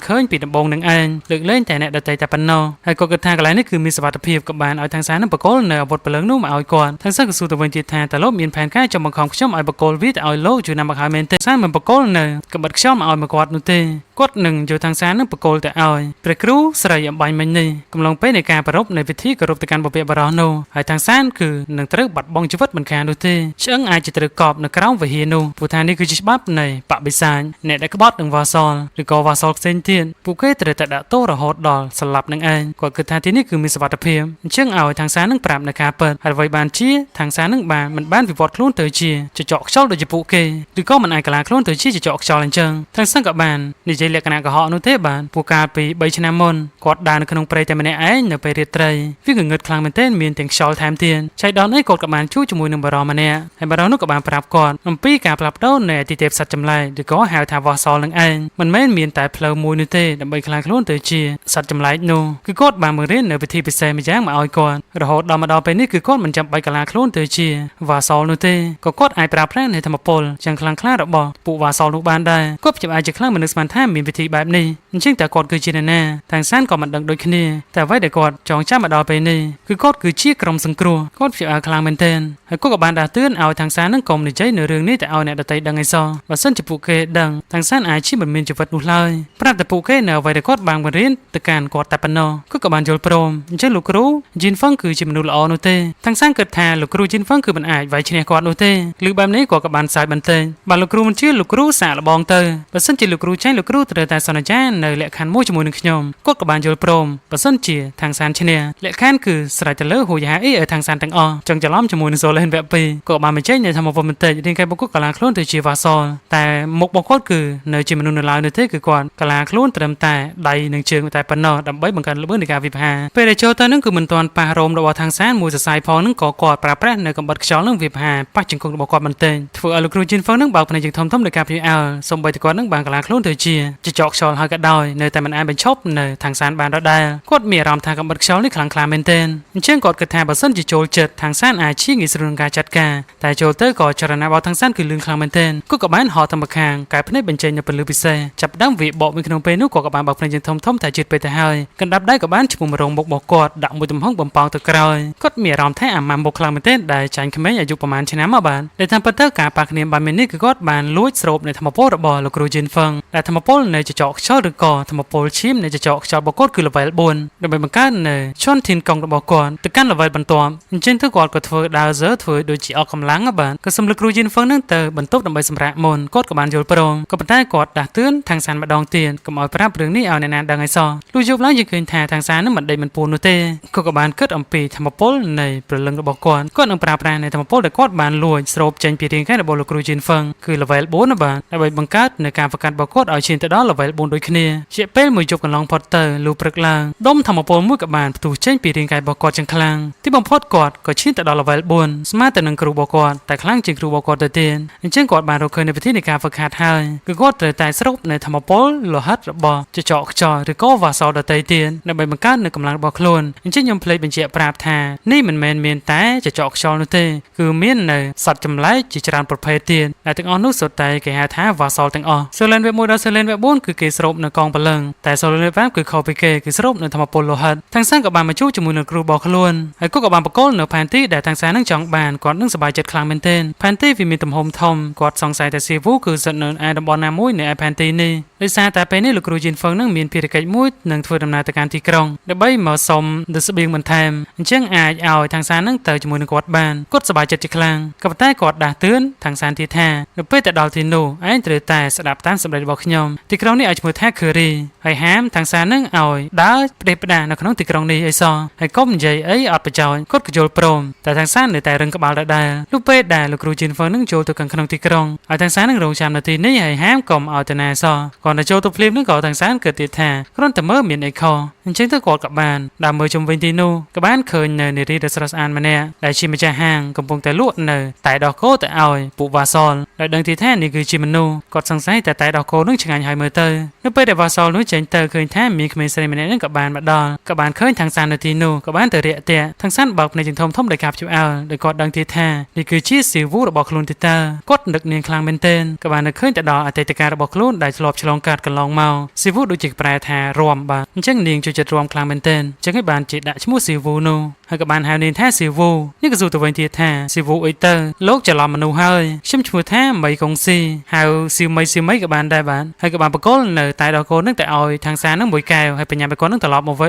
ឃើញពីដំបងនឹងឯងលើកលែងតែអ្នកដទៃតែប៉ុណ្ណោះហើយគាត់គិតថាកន្លែងនេះគឺមានសុវត្ថិភាពក៏បានឲ្យทางសាននឹងបកគលនៅអាវុធព្រលឹងនោះមកឲ្យគាត់ทางសានក៏សួរទៅវិញទៀតថាតើលោកមានផែនការចង់បង្ខំខ្ញុំឲ្យបកគលវាទៅឲ្យលោកជួយណាំមកហើយមែនទេសានមិនបកគលនៅកំបិតខ្យល់មកឲ្យមកគាត់នោះទេគាត់នឹងយកทางសាននឹងបកគលទៅឲ្យព្រះគ្រូស្រីអំបញ្ញមិញនេះកំឡុងពេលនៃការប្រារព្ធនៃពិធីគោរពទៅកាន់បុព្វបុរសនោះហើយทางសានគឺនឹងត្រូវបាត់បង់ជីវិតមិនខាននោះទេឆ្អឹងអាចจะត្រូវកប់នៅក្រោមវិហារនោះព្រោះថានេះគឺជាច្បាប់នៃបបិសាចអ្នកដែលក្បត់នឹងវ៉ាសលឬក៏វ៉ាសលផ្សេងទៀតពួកគេត្រូវតែដាក់ទោសរហូតដល់ស្លាប់នឹងឯងគាត់គិតថាទីនេះគឺមានសុវត្ថិភាពអញ្ចឹងឲ្យทางសាននឹងប្រាប់នៅការពិតហើយអ្វីបានជាทางសាននឹងមិនបានវិវត្តខ្លួនទៅជាចចកខ្យល់ដូចជាពួកគេឬក៏មិនអាចកលាខ្លួនទៅជាចចកខ្យល់អញ្ចឹងทางសានក៏បាននិយាយលក្ខណៈកុហកនោះទេបានពួកកាលពី3ឆ្នាំមុនគាត់ដើរនៅក្នុងព្រៃតែម្នាក់ឯងនៅពេលរាត្រីវាងងឹតខ្លាំងមែនទែនមានទាំងខ្យល់ថែមទៀតចៃដន្យនេះគាត់ក៏បានជួបជាមួយនឹងបារម្ភម្នាក់ហើយបារម្ភនោះក៏បានប្រាប់គាត់អំពីការផ្លាស់ប្ដូរនៃអតិទេពសត្វចម្លែកឬក៏ហៅថាវ៉ាសលនឹងឯងមិនមែនមានតែផ្លូវមួយនោះទេដើម្បីខ្លាចខ្លួនទៅជាសត្វចម្លែកនោះគឺគាត់បានបង្រៀននៅវិធីពិសេសម្យ៉ាងមកឲ្យគាត់រហូតដល់មកដល់ពេលនេះគឺគាត់មិនចាំបាច់កលាខ្លួនទៅជាវ៉ាសលនោះទេក៏គាត់អាចប្រើប្រាស់នៃធម្មពលយ៉ាងខ្លាំងក្លារបស់ពួកវ៉ាសលនោះបានដែរគាត់ជាអាចជាខ្លាំងមនុស្សស្មានថាមានវិធីបែបនេះអញ្ចឹងតើគាត់គឺជានរណាทางសានក៏មិនដឹងដូចគ្នាតែអ្វីដែលគាត់ចងចាំមកដល់ពេលនេះគឺគាត់គឺជាក្រុមសង្គ្រោះគាត់ជាខ្លាំងមែនទែនហើយគាត់ក៏បានដាស់តឿនឲ្យทางសាននឹងកុំនិយាយនៅរឿងនេះទៅឲ្យអ្នកដទៃដឹងឯសោះបើសិនជាពួកគេដឹងทางសានអាចជាមិនមានជីវិតនោះឡើយប្រាប់តែពួកគេនៅអ្វីដែលគាត់បានបង្រៀនទៅកាន់គាត់តែប៉ុណ្ណោះគាត់ក៏បានយល់ព្រមអញ្ចឹងលោកគ្រូជីនហ្វឹងគឺជាមនុស្សល្អនោះទេทางសានគិតថាលោកគ្រូជីនហ្វឹងគឺមិនអាចវាយឈ្នះគាត់នោះទេឬបែបនេះគាត់ក៏បានសើចបន្តិចបើលោកគ្រូមិនជឿលោកគ្រូសាកល្បងទៅបើសិនជាលោកគ្រូចាញ់លោកគ្រូត្រូវតែសន្យានៅលក្ខខណ្ឌមួយជាមួយនឹងខ្ញុំគាត់ក៏បានយល់ព្រមបើសិនជាทางសានឈ្នះលក្ខខណ្ឌគឺស្រេចទៅលើហូយហាអ៊ីឲ្យทางសានទាំងអស់ចង់ច្រឡំជាមួយនឹងសូលេនវគ្គ2ក៏បានបញ្ចេញនៅធម្មពលបន្តិចរៀងកាយបុគ្គលកលាខ្លួនទៅជាវ៉ាសលតែមុខរបស់គាត់គឺនៅជាមនុស្សនៅឡើយនោះទេគឺគាត់កលាខ្លួនត្រឹមតែដៃនិងជើងតែប៉ុណ្ណោះដើម្បីបង្កើនល្បឿននៃការវិភាពេលដែលចូលទៅនឹងគឺមិនទាន់ប៉ះរោមរបស់ทางសានមួយសរសៃផងនឹងក៏គាត់ប្រើប្រាស់នៅកំបិតខ្យល់នឹងវិភាប៉ះជង្គង់របស់គាត់បន្តិចធ្វើឲ្យលោកគ្រូជីនហ្វឹងនឹងបើកភ្នែកយ៉ាងធំៗដោយការព្យាអល់សូម្បីតែគាត់នឹងបានកលាខ្លួនទៅជាចចកខ្យល់ហើយក៏ដោយនៅតែមិនអាចបញ្ឈប់នៅทางសានបានដដែលគាត់មានអារម្មណ៍ថាកំបិតខ្យល់នេះខ្លាំងក្លាមែនទែនអញ្ចឹងគាត់គិតថាបើសិនជាចូលចិត្តทางសានអាចជាងាយស្រួលក្នុងការចាត់ការតែចូលទៅក៏ចរណៈរបស់ทางសានគឺលឿនខ្លាំងមែនទែនគាត់ក៏បានហត់ទៅម្ខាងកែភ្នែកបញ្ចេញនៅពលឺពិសេសចាប់ដើមវាបកមួយក្នុងពេលនោះគាត់ក៏បានបើកភ្នែកយ៉ាងធំៗតែជឿពេកទៅហើយកណ្ដាប់ដៃក៏បានឈ្មោះមរងមុខរបស់គាត់ដាក់មួយទំហំបំផង់ទៅក្រោយគាត់មានអារម្មណ៍ថាអាម៉ាំមុខខ្លាំងមែនទែនដែលចាញ់ក្មេងអាយុប្រហែលឆ្នាំមកបានដែលតាមពិតទៅការប៉ះគ្នាបានមាននេះគឺគាត់បានលួចស្រូបនៅធម្មពលរបស់លោកគ្រូជីនហ្វឹងដែលធម្មពលនៃចចកខ្យល់ឬក៏ធម្មពលឈាមនៃចចកខ្យល់របស់គាត់គឺ level 4ដើម្បីបង្កើននៅឈុនធានកង់របស់គាត់ទៅកាន់ level បន្ទាប់អញ្ចឹងទៅគាត់ក៏ធ្វើដើរဇើធ្វើដូចជាអស់កម្លាំងបានក៏សំលោកគ្រូជីនហ្វឹងនឹងទៅបន្ទប់ដើម្បីសម្រាកមុនគាត់ក៏បានយល់ព្រមក៏ប៉ុន្តែគាត់ដាស់តឿនทางសានម្ដងទៀតកុំឲ្យប្រាប់រឿងនេះឲ្យអ្នកណាដឹងឲ្យសោះលុះយប់ឡើងយើងឃើញថាทางសាននឹងមិនដេកមិនពូននោះទេគាត់ក៏បានគិតអំពីធម្មពលនៃព្រលឹងរបស់គាត់នឹងប្រើប្រាស់នៅធម្មពលដែលគាត់បានលួចស្រូបចេញពីរាងកាយរបស់លោកគ្រូជីនហ្វឹងគឺ level 4ណាបាទដើម្បីបង្កើតនៅការបង្កើតរបស់គាត់ឲ្យឈានទៅដល់ level 4ដូចគ្នាជាពេលមួយយប់កន្លងផុតទៅលុះព្រឹកឡើងដុំធម្មពលមួយក៏បានផ្ទុះចេញពីរាងកាយរបស់គាត់យ៉ាងខ្លាំងទីបំផុតគាត់ក៏ឈានទៅដល់ level 4ស្មើទៅនឹងគ្រូរបស់គាត់តែខ្លាំងជាងគ្រូរបស់គាត់ទៅទៀតអញ្ចឹងគាត់បានរកឃើញនៅវិធីនៃការហ្វឹកហាត់ហើយគឺគាត់ត្រូវតែស្រូបនៅធម្មពលលោហិតរបស់ចចកខ្យល់ឬក៏វ៉ាសលដទៃទៀតដើម្បីបង្កើននៅកម្លាំងរបស់ខ្លួនអញ្ចឹងខ្ញុំភ្លេចបញ្ជាក់ប្រាប់ថានេះមិនមែនមានតែចចកខ្យល់ នោះទេគឺមាននៅសត្វចម្លែកជាច្រើនប្រភេទទៀតដែលទាំងអស់នោះសុទ្ធតែគេហៅថាវ៉ាសលទាំងអស់ Solen Web 1ដល់ Solen Web 4គឺគេស្រូបនៅកងពលឹងតែ Solen Web 5គឺខុសពីគេគឺស្រូបនៅធម្មពលលោហិតទាំងសានក៏បានមកជួបជាមួយនឹងគ្រូរបស់ខ្លួនហើយគាត់ក៏បានបកគលនៅផែនទីដែលទាំងសាននឹងចង់បានគាត់នឹងសប្បាយចិត្តខ្លាំងមែនទែនផែនទីវាមានទំហំធំគាត់សង្ស័យថាសៀវូគឺស្ថិតនៅឯតំបន់ណាមួយនៅឯផែនទីនេះដោយសារតែពេលនេះលោកគ្រូជីនហ្វឹងនឹងមានភារកិច្ចមួយនឹងធ្វើដំណើរទៅកាន់ទីក្រុងដើម្បីមកសុំទៅស្បៀងបន្ថែមអញ្ចឹងអាចឲ្យទាំងសាននឹងទៅជាមួយនឹងគាត់បានគាត់សប្បាយចិត្តជាខ្លាំងក៏ប៉ុន្តែគាត់ដាស់តឿនទាំងសានទៀតថានៅពេលទៅដល់ទីនោះឯងត្រូវតែស្ដាប់តាមសម្ដីរបស់ខ្ញុំទីក្រុងនេះឲ្យឈ្មោះថា Curry ហើយហាមទាំងសាននឹងឲ្យដើរផ្ដេសផ្ដាសនៅក្នុងទីក្រុងនេះអីសោះហើយកុំនិយាយអីអត់ប្រយោជន៍គាត់ក៏យល់ព្រមតែទាំងសាននៅតែរឹងក្បាលដដែលលុះពេលដែលលោកគ្រូជីនហ្វឹងនឹងចូលទៅក្នុងទីក្រុងហើយទាំងសាននឹងរងចាំនៅទីនេះហើយហាមកុំឲ្យទៅណាសោះគាត់ទៅចូលទៅភ្លាមនឹងក៏ទាំងសានគិតទៀតថាគ្រាន់តែមើលមានអីខុសអញ្ចឹងទៅគាត់ក៏បានដើរមើលជុំវិញទីនោះក៏បានឃើញនៅនារីដ៏ស្រស់ស្អាតម្នាក់ដែលជាម្ចាស់ហាងកំពុងតែលក់នៅតែដោះគោទៅឲ្យពួកវ៉ាសលដែលដឹងទីថានេះគឺជាមនុស្សគាត់សង្ស័យតែដោះគោនឹងឆ្ងាញ់ហើយមើលទៅនៅពេលដែលវ៉ាសលនោះចេញទៅឃើញថាមានក្មេងស្រីម្នាក់នឹងក៏បានមកដល់ក៏បានឃើញទាំងសាននៅទីនោះក៏បានទៅរាក់ទាក់ទាំងសានបើកភ្នែកធំធំដោយការភ្ញាក់ផ្អើលដោយគាត់ដឹងទីថានេះគឺជាស៊ីវូរបស់ខ្លួនទីតើគាត់នឹកនាងខ្លាំងមែនទែនក៏បាននឹកឃើញទៅដល់អតីតកាលរបស់ខ្លួនដែលធ្លាប់ឆ្លងកាត់កន្លងមកស៊ីវូដូចជាប្រែថារំបាទអញ្ចឹងនាងចូលចិត្តរំខ្លាំងមែនទែនអញ្ចឹងឯបានជាដាក់ឈ្មោះស៊ីវូនោះហើយក៏បានហៅនាងថាស៊ីវូនេះក៏សួរទៅវិញទៀតថាស៊ីវូអីទៅលោកច្រឡំមនុស្សហើយខ្ញុំឈ្មោះថាមីកុងស៊ីហៅស៊ីមីក៏បានដែរបាទហើយក៏បានបកគលនៅតែដល់កូននឹងតែឲ្យខាងសានឹងមួយកែវហើយបញ្ញាបគាត់នឹងត្រឡប់មកវិ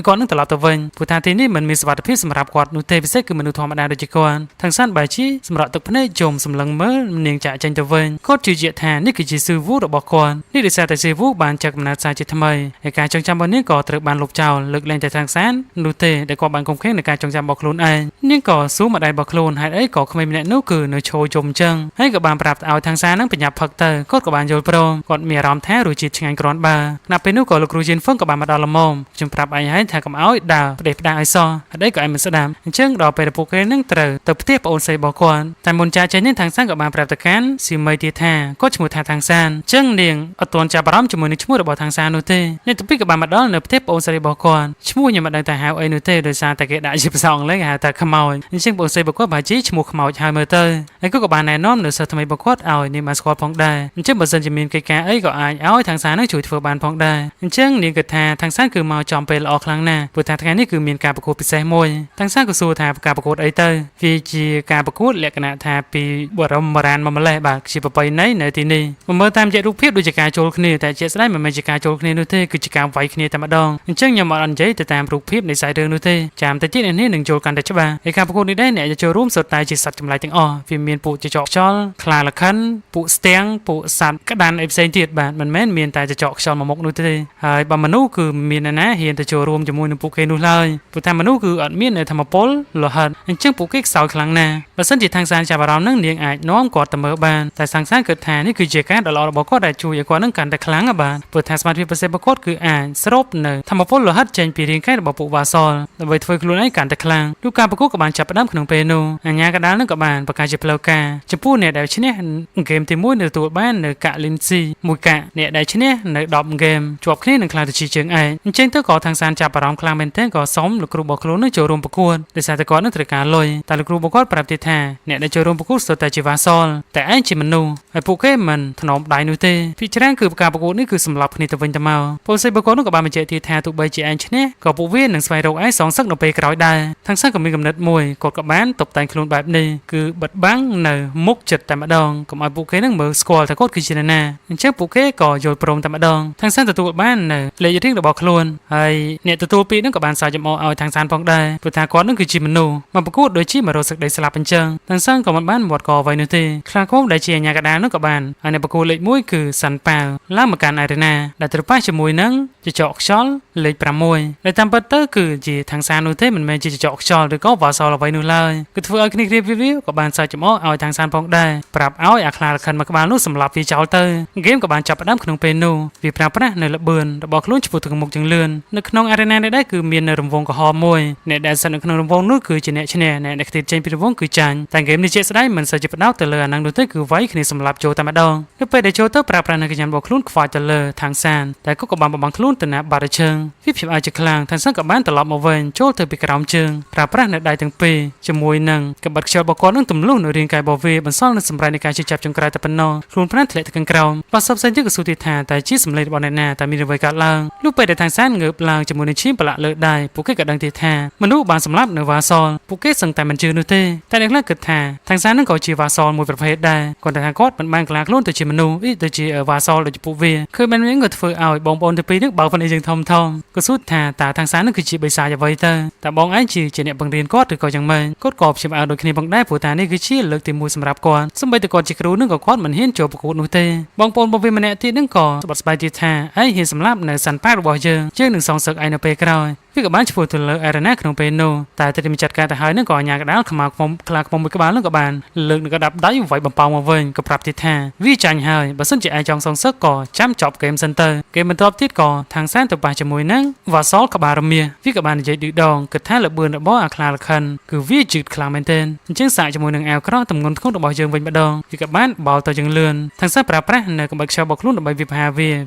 ញគាត់នឹងត្រឡប់ទៅវិញព្រោះថាទីនេះមិនមានសុវត្ថិភាពសម្រាប់គាត់នោះទេពិសេសគឺមនុស្សធម្មតាដូចជាគាត់ខាងសានបែជាសម្រាប់ទឹកភ្នែកជុំសម្លឹងមើលនាងចាក់ចេញទៅវិញគាត់ជឿជាក់ថានេះគឺជាស៊ីវូរបស់គាត់នេះដោយសារតែស៊ីវូបានចាក់កំណើតសារជាថ្មីហើយការចងចាំរបស់នាងក៏ត្រូវបានលុបចោលលើកលែងតែខាងសាននោះទេដែលគាត់បានគុំខេងในការចងចាំរបស់ខ្លួនឯងនាងក៏សួរម្ដាយរបស់ខ្លួនហេតុអីក៏ក្មេងម្នាក់នោះគឺនៅឈរយំអញ្ចឹងហើយក៏បានប្រាប់ឲ្យខាងសាននឹងបញ្ញាផឹកទៅគាត់ក៏បានយល់ព្រមគាត់មានអារម្មណ៍ថារសជាតិឆ្ងាញ់គ្រាន់បើណាពេលនោះក៏លោកគ្រូជីនហ្វឹងក៏បានមកដល់ល្មមខ្ញុំប្រាប់ឯងហើយថាកុំឲ្យដើរផ្ដេសផ្ដាសឲ្យសោះហេតុអីក៏ឯងមិនស្ដាប់អញ្ចឹងដល់ពេលពួកគេនឹងត្រូវទៅផ្ទះប្អូនស្រីរបស់គាត់តែមុនចាចេញនេះខាងសានក៏បានប្រាប់ទៅកាន់ស៊ីមីទៀតថាគាត់ឈ្មោះថាខាងសានអញ្ចឹងនាងអត់ទាន់ចាប់អារម្មណ៍ជាមួយនឹងឈ្មោះរបស់ខាងសាននោះទេនាងទៅពីក៏បានមកដល់នៅផ្ទះប្អូនស្រីរបស់គាត់ឈ្មោះខ្ញុំមិនដឹងថាហៅអីនោះទេដោយសារតែគេដាក់ជាភាសាអង់គ្លេសហៅថាខ្មោចអញ្ចឹងប្អូនស្រីរបស់គាត់បាជាឈ្មោះខ្មោចហើយមើលទៅហើយគាត់ក៏បានណែនាំនៅសិស្សថ្មីរបស់គាត់ឲ្យនាងបានស្គាល់ផងដែរអញ្ចឹងបើសិនជាមានកិច្ចការអីក៏អាចឲ្យខាងសាននឹងជួយធ្វើបានផងដែរអញ្ចឹងនាងគិតថាខាងសានគឺមកចំពេលល្អខ្លាំងណាស់ព្រោះថាថ្ងៃនេះគឺមានការប្រកួតពិសេសមួយខាងសានក៏សួរថាការប្រកួតអីទៅវាជាការប្រកួតលក្ខណៈថាពីបរមបុរាណមកម្លេះបាទជាប្រពៃណីនៅទីនេះមើលតាមរយៈរូបភាពដូចជាការចូលគ្នាតែជាក់ស្ដែងមិនមែនជាការចូលគ្នានោះទេគឺជាការវាយគ្នាតែម្ដងអញ្ចឹងខ្ញុំអត់និយាយទៅតាមរូបភាពនៃសាច់រឿងនោះទេចាំតែទៀតនេះនឹងចូលកាន់តែច្បាស់ហើយការប្រកួតនេះដែរអ្នកចូលរួមសុទ្ធតែជាសត្វចម្លែកទាំងអស់វាមានពួកចចកខ្យល់ខ្លាលខិនពួកស្ទាំងពួកសត្វក្តាន់អីផ្សេងទៀតបាទមិនមែនមានតែចចកខ្យល់មួយមុខនោះទេហើយបើមនុស្សគឺមាននរណាហ៊ានទៅចូលរួមជាមួយនឹងពួកគេនោះឡើយព្រោះថាមនុស្សគឺអត់មានធម្មពលលោហិតអញ្ចឹងពួកគេខ្សោយខ្លាំងណាស់បើសិនជាខាងសានចាប់អារម្មណ៍នឹងនាងអាចនាំគាត់ទៅមើលបានតែខាងសានគិតថានេះគឺជាការដ៏ល្អរបស់គាត់ដែលជួយឲ្យគាត់នឹងកាន់តែខ្លាំងបាទព្រោះថាសមត្ថភាពពិសេសរបស់គាត់គឺអាចស្រូបនៅធម្មពលលោហិតចេញពីរាងកាយរបស់ពួកវ៉ាសលដើម្បីធ្វើខ្លួនឯងកាន់តែខ្លាំងទូការប្រកួតក៏បានចាប់ផ្ដើមក្នុងពេលនោះអញ្ញាកដាលនឹងក៏បានបង្កើតជាផ្លូវការចំពោះអ្នកដែលឈ្នះហ្គេមទី1នៅទទួលបាននៅកាក់លីនស៊ីមួយកាក់អ្នកដែលឈ្នះនៅ10ហ្គេមជាប់គ្នានឹងខ្លាចទៅជាជើងឯងអញ្ចឹងទៅក៏ខាងសានចាប់អារម្មណ៍ខ្លាំងមែនទែនក៏សុំលោកគ្រូរបស់ខ្លួននឹងចូលរួមប្រកួតដោយសារតែគាត់នឹងត្រូវការលុយតែលោកគ្រូរបស់គាត់ប្រាប់ទៀតថាអ្នកដែលចូលរួមប្រកួតសុទ្ធតែជាវ៉ាសលតែឯងជាមនុស្សហើយពួកគេមិនថ្នមដៃនោះទេពីច្រើនគឺការប្រកួតនេះគឺសម្លាប់គ្នាទៅវិញទៅមកពលសិបកនោះក៏បានបញ្ជាក់ទៀតថាទោះបីជាឯងឈ្នះក៏ពួកវានឹងស្វែងរកឯងសងសឹកនៅពេលក្រោយដែរខាងសានក៏មានកំណត់មួយគាត់ក៏បានតុបតែងខ្លួនបែបនេះគឺបិទបាំងនៅមុខចិត្តតែម្ដងកុំឲ្យពួកគេនឹងមើលស្គាល់ថាគាត់គឺជានរណាអញ្ចឹងពួកគេក៏យល់ព្រមតែម្ដងខាងសានទទួលបាននៅលេខរៀងរបស់ខ្លួនហើយអ្នកទទួលពីនឹងក៏បានសើចចំអកឲ្យខាងសានផងដែរព្រោះថាគាត់នឹងគឺជាមនុស្សមកប្រកួតដូចជាមករកសឹកដីស្លាប់អញ្ចឹងខាងសានក៏មិនបានវត្តកអ្វីនោះទេខ្លាឃុំដែលជាអាញាកដាលនោះក៏បានហើយអ្នកប្រកួតលេខ1គឺសាន់ប៉ាវឡើងមកកាន់អេរីណាដែលត្រូវប៉ះជាមួយនឹងចចកខ្យល់លេខ6ដែលតាមពិតទៅគឺជាខាងសាននោះទេមិនមែនជាចចកខ្យល់ឬក៏វ៉ាសលអ្វីនោះឡើយគឺធ្វើឲ្យគ្នាគ្រាវាក៏បានសើចចំអកឲ្យខាងសានផងដែរប្រាប់ឲ្យអាខ្លារខិនមកក្បាលនោះសម្លាប់វាចោលទៅហ្គេមក៏បានចាប់ផ្ដើមក្នុងពេលនោះវាប្រើប្រាស់នៅល្បឿនរបស់ខ្លួនឆ្ពោះទៅមុខជាងលឿននៅក្នុងអេរីណានេះដែរគឺមាននៅរង្វង់ក្រហមមួយអ្នកដែលស្ថិតនៅក្នុងរង្វង់នោះគឺជាអ្នកឈ្នះអ្នកដែលខ្ទេចចេញពីរង្វង់គឺចាញ់តែហ្គេមនេះជាក់ស្ដែងមិនសូវជាផ្ដោតទៅលើអានឹងនោះទេគឺវាយគ្នាសម្លាប់ចូលតែម្ដងនៅពេលដែលចូលទៅប្រើប្រាស់នៅកញ្ញារបស់ខ្លួនខ្វាយទៅលើខាងសានតែក៏បានបំងខ្លួនទៅណាបាត់ជើងវាភាពអាចជាខ្លាំងខាងសានក៏បានត្រឡប់មកវិញចូល ទៅពីក្រោមជើងប្រើប្រាស់នៅដៃទាំងពីរជាមួយនឹងកបិតខ្យល់របស់គាត់នឹងទម្លុះនៅរាងកាយរបស់វាបន្សល់នូវសម្រាប់នៃការជិះចាប់ចុងក្រោយតែប៉ុណ្ណោះខ្លួនប្រាណធ្លាក់ទៅខាងក្រោមបោះសពផ្សេងទៀតក៏សួរទៀតថាតែជាសម្លេងរបស់អ្នកណាតែមានអ្វីកើតឡើងលុះពេលដែលខាងសានងើបឡើងជាមួយនឹងឈាមប្រឡាក់លើដៃពួកគេក៏ដឹងទៀតថាមនុស្សបានសម្លាប់នៅវ៉ាសលពួកគេសឹងតែមិនជឿនោះទេតែអ្នកខ្លះគិតថាខាងសាននឹងក៏ជាវ៉ាសលមួយប្រភេទដែរគាត់តែថាគាត់មិនបានក្លាខ្លួនទៅជាមនុស្សទៅជាវ៉ាសលដូចជាពួកវាឃើញបានវិញក៏ធ្វើឲ្យបងប្អូនទាំងពីរនឹងបើកភ្នែកយើងធំក៏សួរថាតើខាងសាននឹងគឺជាបិសាចអ្វីទៅតើបងឯងជាអ្នកបង្រៀនគាត់ឬក៏យ៉ាងម៉េចគាត់ក៏ព្យាបាលដូចគ្នាផងដែរព្រោះថានេះគឺជាលើកទី1សម្រាប់គាត់សម្បីតែគាត់ជាគ្រូនឹងក៏គាត់មិនហ៊ានចូលប្រកួតនោះទេបងប្អូនរបស់វាម្នាក់ទៀតនឹងក៏ស្បត់ស្បាយទៀតថាឯងហ៊ានសម្លាប់នៅសាន់ប៉ារបស់យើងនឹងសងសឹកឯនៅពេលក្រោយវាក៏បានឈ្មោះទៅលើអេរ៉ាណាក្នុងពេលនោះតែទៅមានចាត់ការទៅហើយនឹងក៏អាញាកដាលខ្មៅខ្មុំខ្លាខ្មុំមួយក្បាលនឹងក៏បានលើកនឹងក៏ដាប់ដៃវាយបំពៅមកវិញក៏ប្រាប់ទៀតថាវាចាញ់ហើយបើសិនជាឯងចង់សងសឹកក៏ចាំចប់ហ្គេមសិនទៅគេបន្ទាប់ទៀតក៏ທາງសានទៅប៉ះជាមួយនឹងវ៉ាសលក្បាលរមៀវាក៏បាននិយាយឌឺដងគិតថាលបឿនរបស់អាខ្លាលខិនគឺវាជឺតខ្លាំងមែនទែនអញ្ចឹងសាកជាមួយនឹងអាវក្រោះទម្ងន់ធ្ងន់របស់យើងវិញម្ដងវាក៏បានបោលទៅយ៉ាងលឿនທາງសានប្រើប្រាស់នៅកំបិតខ្យល់របស់ខ្លួនដើម្បីវិភ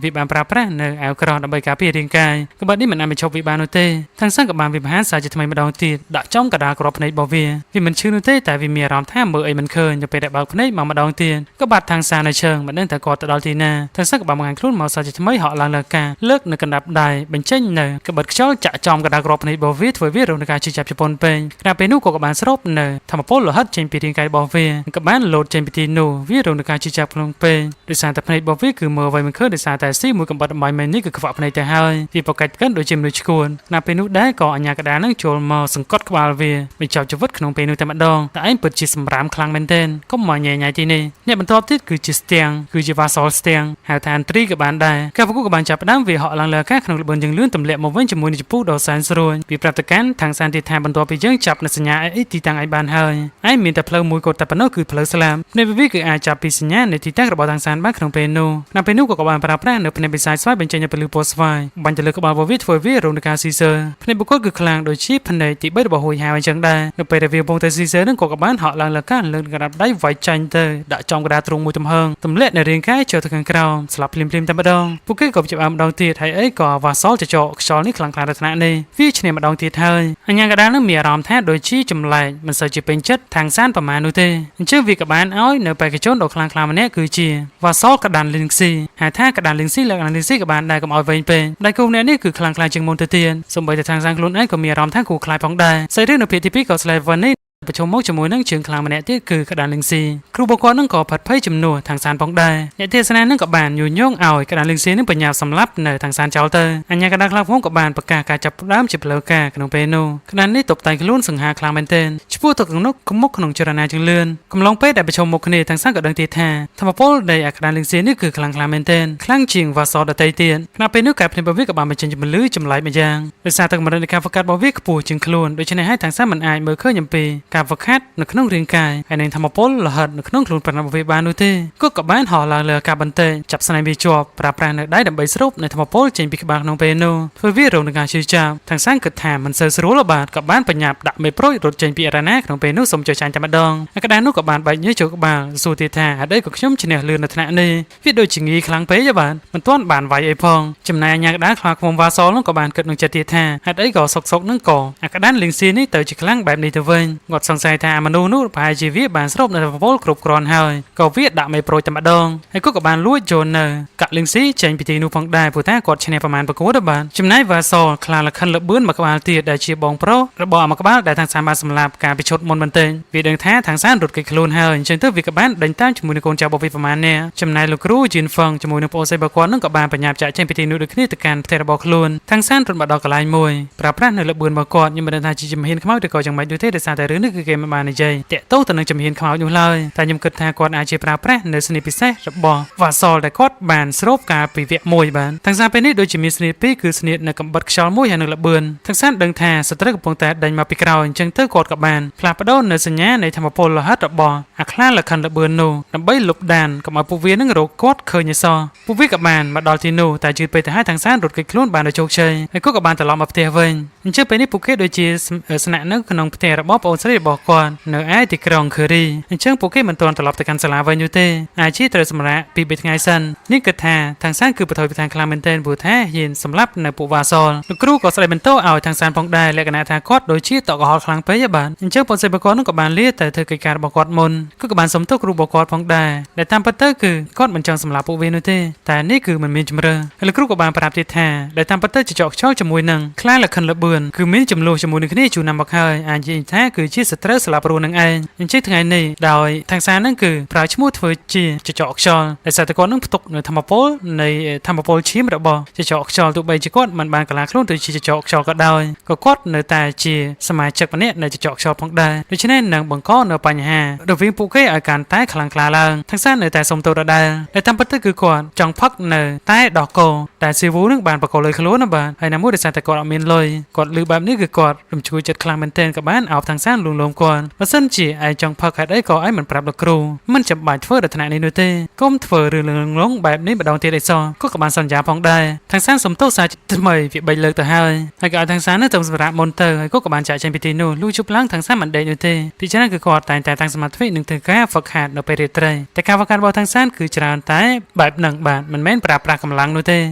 ាវាបានប្រើប្រាស់នៅអាវក្រោះដើម្បីការពាររាងកាយកំបិតនេះមិនអាចបញ្ឈប់វាបាននោះទេທາងសានក៏បានវិភាសាជាថ្មីម្ដងទៀតដាក់ចំកណ្ដាលក្របភ្នែករបស់វាមិនឈឺនោះទេតែវាមានអារម្មណ៍ថាមើលអីមិនឃើញទៅពេលដែលបើកភ្នែកមកម្ដងទៀតក៏បាត់ທາງសាននៅជើងមិនដឹងថាគាត់ទៅដល់ទីណាທາງសានក៏បានបង្ហាញខ្លួនមកសាជាថ្មីហក់ឡើងលើការលើកនៅកណ្ដាប់ដៃបញ្ចេញនៅកំបិតខ្យល់ចាក់ចំកណ្ដាលក្របភ្នែករបស់វាធ្វើវារងនឹងការជិះចាប់ជប៉ុនពេញខណៈពេលនោះក៏បានស្រូបនៅធម្មពលលោហិតចេញពីរាងកាយរបស់វាក៏បានលោតចេញពីទីនោះវារងនឹងការជិះចាប់ក្នុងពេញដោយសារតែភ្នែករបស់វាគឺមើលអ្វីមិនឃើញដោយសារតែស៊ីមួយកំបិតអំបាយនេះគឺខ្វាក់ភ្នែកទៅហើយវាប្រកាច់កិនដូចជាមនុស្សឈួនខណៈពេលនោះដែរក៏អញ្ញាកដានឹងចូលមកសង្កត់ក្បាលវាបញ្ចប់ជីវិតក្នុងពេលនោះតែម្ដងតែឯងពិតជាសម្រាមខ្លាំងមែនទែនកុំមកញ៉ៃញ៉ៃទីនេះអ្នកបន្ទាប់ទៀតគឺជាស្ទៀងគឺជាវ៉ាសលស្ទៀងហៅថាអន្ត្រីក៏បានដែរការប្រគល់ក៏បានចាប់ផ្ដើមវាហក់ឡើងលើអាកាសក្នុងល្បឿនយ៉ាងលឿនទម្លាក់មកវិញជាមួយនឹងជពុះដ៏សែនស្រួលពីប្រាប់ទៅកាន់ທາງសានទីថាបន្ទាប់ពីយើងចាប់នៅសញ្ញាទីតាំងឯងបានហើយឯងមានតែផ្លូវមួយគត់តែប៉ុណ្ណោះគឺផ្លូវស្លាមនៅវាគឺអាចចាប់ពីសញ្ញានៃទីតាំងរបស់ທາງសានបានក្នុងពេលនោះនៅពេលនោះក៏បានប្រើប្រាស់នៅភ្នែកបិសាចស្វាយបញ្ចេញនៅពលឺពណ៌ស្វាយបាញ់ទៅលើក្បាលរបស់វាធ្វើវារងនឹងការស៊ីសើភ្នែកបុគ្គលគឺខ្លាំងដូចជាភ្នែកទី3របស់ហួយហៅអញ្ចឹងដែរនៅពេលដែលវាកំពុងតែស៊ីសើនឹងក៏បានហក់ឡើងលើការលើកក្រាបដៃវាយចាញ់ទៅដាក់ចំក្តារទ្រូងមួយទំហឹងទម្លាក់នៅរាងកាយចូលទៅខាងក្រោមស្លាប់ភ្លាមៗតែម្ដងពួកគេក៏ចាប់ម្ដងទៀតហើយអីក៏វ៉ាសលចចកខ្យល់នេះខ្លាំងខ្លារថ្នាក់នេះវាឈ្នះម្ដងទៀតហើយអញ្ញាកដាលនឹងមានអារម្មណ៍ថាដូចជាចម្លែកមិនសូវជាពេញចិត្តທາງសានប្រមាណនោះទេអញ្ចឹងវាក៏បានឲ្យនៅបេក្ខជនដ៏ខ្លាំងក្លាម្នាក់គឺជាវ៉ាសលកដានលីងស៊ីហៅថាកដានលីងស៊ីលើកដានលីងស៊ីក៏បានដែរកុំឲ្យវែងពេកដៃគូម្នាក់នេះគឺខ្លាំងក្លាជាងមុនទៅទៀតសូម្បីតែทางសានខ្លួនឯងក៏មានអារម្មណ៍ថាគូខ្លាយផងដែរស្អីរឿងនៅភាគទី2ក៏ស្លេវ៉ានេះប្រជុំមកជាមួយនឹងជើងខ្លាំងម្នាក់ទៀតគឺកដានលីងស៊ីគ្រូបកគាត់នឹងក៏ផាត់ភ័យជំនួសทางសានផងដែរអ្នកទេសនានឹងក៏បានញុយញងឲ្យកដានលីងស៊ីនឹងបញ្ញាសម្លាប់នៅทางសានចោលទៅអញ្ញាកដាខ្លាំងផងក៏បានប្រកាសការចាប់ផ្ដើមជាផ្លូវការក្នុងពេលនោះកដាននេះតុបតែងខ្លួនសង្ហាខ្លាំងមែនទែនឈ្មោះទៅក្នុងមុខក្នុងចរណាជឿនលឿនកំឡុងពេលដែលប្រជុំមុខគ្នាทางសានក៏ដឹងទៀតថាធម្មពលនៃកដានលីងស៊ីនេះគឺខ្លាំងមែនទែនខ្លាំងជាងវ៉ាសលដតៃទៀតខណៈពេលនោះការភ្នែករបស់វាក៏បានបញ្ចេញជំលឺចម្លែកម្យ៉ាងដោយសារតែកម្រិតនៃការហ្វឹកហាត់របស់វាខ្ពស់ជាងខ្លួនដូច្នេះហើយทางសានមិនអាចមើលឃើញអំពីការហ្វឹកហាត់នៅក្នុងរាងកាយហើយនឹងធម្មពលលោហិតនៅក្នុងខ្លួនប្រាណរបស់វាបាននោះទេគាត់ក៏បានហោះឡើងលើការបន្ទែចាប់ស្នែងវាជាប់ប្រើប្រាស់នៅដៃដើម្បីស្រូបនៅធម្មពលចេញពីក្បាលក្នុងពេលនោះធ្វើវារងនឹងការជឿចាប់ทางសានគិតថាមិនសូវស្រួលបាទក៏បានបញ្ញាប់ដាក់មេប្រូចរត់ចេញពីអរណាក្នុងពេលនោះសូមចុះចាញ់តែម្ដងអាកដានោះក៏បានបែកញើសចូលក្បាលសួរទៀតថាហេតុអីក៏ខ្ញុំឈ្នះលឿននៅថ្នាក់នេះវាដូចជាងាយខ្លាំងពេកបាទមិនទាន់បានវាយអីផងចំណែកអាញាកដាខ្លាខ្មុំវ៉ាសលនោះក៏បានគិតនឹងចិត្តទៀតថាហេតុអីក៏សុកនឹងក៏អាកដាលីងស៊ីនេះទៅជាខ្លាំងបែបនេះទៅវិញគាត់សង្ស័យថាមនុស្សនោះប្រហែលជាវាបានស្រូបនៅធម្មពលគ្រប់គ្រាន់ហើយក៏វាដាក់មេប្រូចតែម្ដងហើយគាត់ក៏បានលួចចូលនៅកាក់លីងស៊ីចេញពីទីនោះផងដែរព្រោះថាគាត់ឈ្នះប្រមាណប្រកួតបាទចំណែកវ៉ាសលខ្លាលខិនលបឿនមកក្បាលទៀតដែលជាបងប្រុសរបស់មកក្បាលដែលทางសានបានសម្លាប់ការពិឈុតមុនបន្តិចវាដឹងថាทางសានរត់គេចខ្លួនហើយអញ្ចឹងទៅវាក៏បានដេញតាមជាមួយនឹងកូនចៅរបស់វាប្រមាណនេះចំណែកលោកគ្រូជីនហ្វឹងជាមួយនឹងប្អូនស្រីរបស់គាត់នឹងក៏បានបញ្ញាប់ចាក់ចេញពីទីនោះដូចគ្នាទៅកាន់ផ្ទះរបស់ខ្លួនทางសានរត់មកដល់កន្លែងមួយប្រើប្រាស់នៅលបឿនរបស់គាត់ខ្ញុំមិនដឹងថាជាជំហានខ្មៅឬក៏យ៉ាងម៉េចដូចទេដោយសារតែរឿងនេះគឺគេមិនបាននិយាយតាក់ទងទៅនឹងជំហានខ្មៅនោះឡើយតែខ្ញុំគិតថាគាត់អាចជាប្រើប្រាស់នៅស្នេហ៍ពិសេសរបស់វ៉ាសលដែលគាត់បានស្រូបការពីវគ្គ1បានทางសានពេលនេះដូចជាមានស្នេហ៍ពីរគឺស្នេហ៍នៅកំបិតខ្យល់មួយហើយនៅលបឿនทางសានដឹងថាសត្រូវកំពុងតែដេញមកពីក្រោយអញ្ចឹងទៅគាត់ក៏បានផ្លាស់ប្ដូរនៅសញ្ញានៃធម្មពលលោហិតរបស់អាខ្លាលខិនលបឿននោះដើម្បីលុបដានកុំឲ្យពួកវានឹងរកគាត់ឃើញអសពួកវាក៏បានមកដល់ទីនោះតែជឿពេកទៅហើយทางសានរត់គេចខ្លួនបានដោយជោគជ័យហើយគាត់ក៏បានត្រឡប់មកផ្ទះវិញ អញ្ចឹងពេលនេះពួកគេដូចជាស្នាក់នៅក្នុងផ្ទះរបស់ប្អូនស្រីរបស់គាត់នៅឯទីក្រុងឃើរីអញ្ចឹងពួកគេមិនទាន់ត្រឡប់ទៅកាន់សាលាវិញនោះទេអាចជាត្រូវសម្រាកពី3ថ្ងៃសិននេះគិតថាทางសានគឺបន្ថយពីខាងខ្លាំងមែនទែនព្រោះថាហ៊ានសម្លាប់នៅពួកវ៉ាសលលោកគ្រូក៏ស្ដីបន្ទោសឲ្យทางសានផងដែរលក្ខណៈថាគាត់ដូចជាតក់កុហកខ្លាំងពេកបាទអញ្ចឹងប្អូនស្រីរបស់គាត់នឹងក៏បានលាទៅធ្វើកិច្ចការរបស់គាត់មុនក៏បានសុំទោសគ្រូរបស់គាត់ផងដែរដែលតាមពិតទៅគឺគាត់មិនចង់សម្លាប់ពួកវានោះទេតែនេះគឺមិនមានជំរឿលោកគ្រូក៏បានប្រាប់ទៀតថាដែលតាមពិតទៅចចកខ្យល់ជាមួយនឹងខ្លាលក្ខិនលបឿនគឺមានចំនួនជាមួយនឹងគ្នាជួនណាំមកហើយអាចនិយាយថាគឺជាសត្រូវស្លាប់រស់នឹងឯងអញ្ចឹងថ្ងៃនេះដោយทางសាននឹងគឺប្រើឈ្មោះធ្វើជាចចកខ្យល់ដែលសារតែគាត់នឹងផ្ទុកនៅធម្មពលនៃធម្មពលឈាមរបស់ចចកខ្យល់ទោះបីជាគាត់មិនបានកលាខ្លួនទៅជាចចកខ្យល់ក៏ដោយក៏គាត់នៅតែជាសមាជិកម្នាក់នៃចចកខ្យល់ផងដែរដូច្នេះនឹងបង្កនៅបញ្ហារវាងពួកគេឲ្យកាន់តែខ្លាំងក្លាឡើងทางសាននៅតែសុំទោសដដែលតែតាមពិតទៅគឺគាត់ចង់ផឹកនៅតែដោះគោតែស៊ីវូនឹងបានបកលុយខ្លួនណាបាទហើយណាមួយដោយសារតែគាត់អត់មានលុយគាត់លឺបែបនេះគឺគាត់រំជួយចិត្តខ្លាំងមែនទែនក៏បានអោបทางសានលួងលោមគាត់បើសិនជាឯងចង់ផឹកហេតុអីក៏ឯងមិនប្រាប់លោកគ្រូមិនចាំបាច់ធ្វើដល់ថ្នាក់នេះនោះទេកុំធ្វើរឿងលងបែបនេះម្ដងទៀតអីសោះក៏បានសន្យាផងដែរทางសានសុំទោសសារថ្មីវា3លើកទៅហើយក៏ឲ្យทางសាននៅទៅសម្រាប់មុនទៅហើយក៏បានចាក់ចេញពីទីនោះលុះជប់ឡើងทางសានមិនដេកនោះទេពីច្រើនគឺគាត់តែងតែតាំងសមាធិនឹងធ្វើការហ្វឹកហាត់នៅពេលរាត្រីតែការហ្វឹកហាត់របស់ทางសានគឺច្រើនតែបែបហ្នឹងបាទមិនមែនប្រើប្រាស់កម្លាំងនោះទេ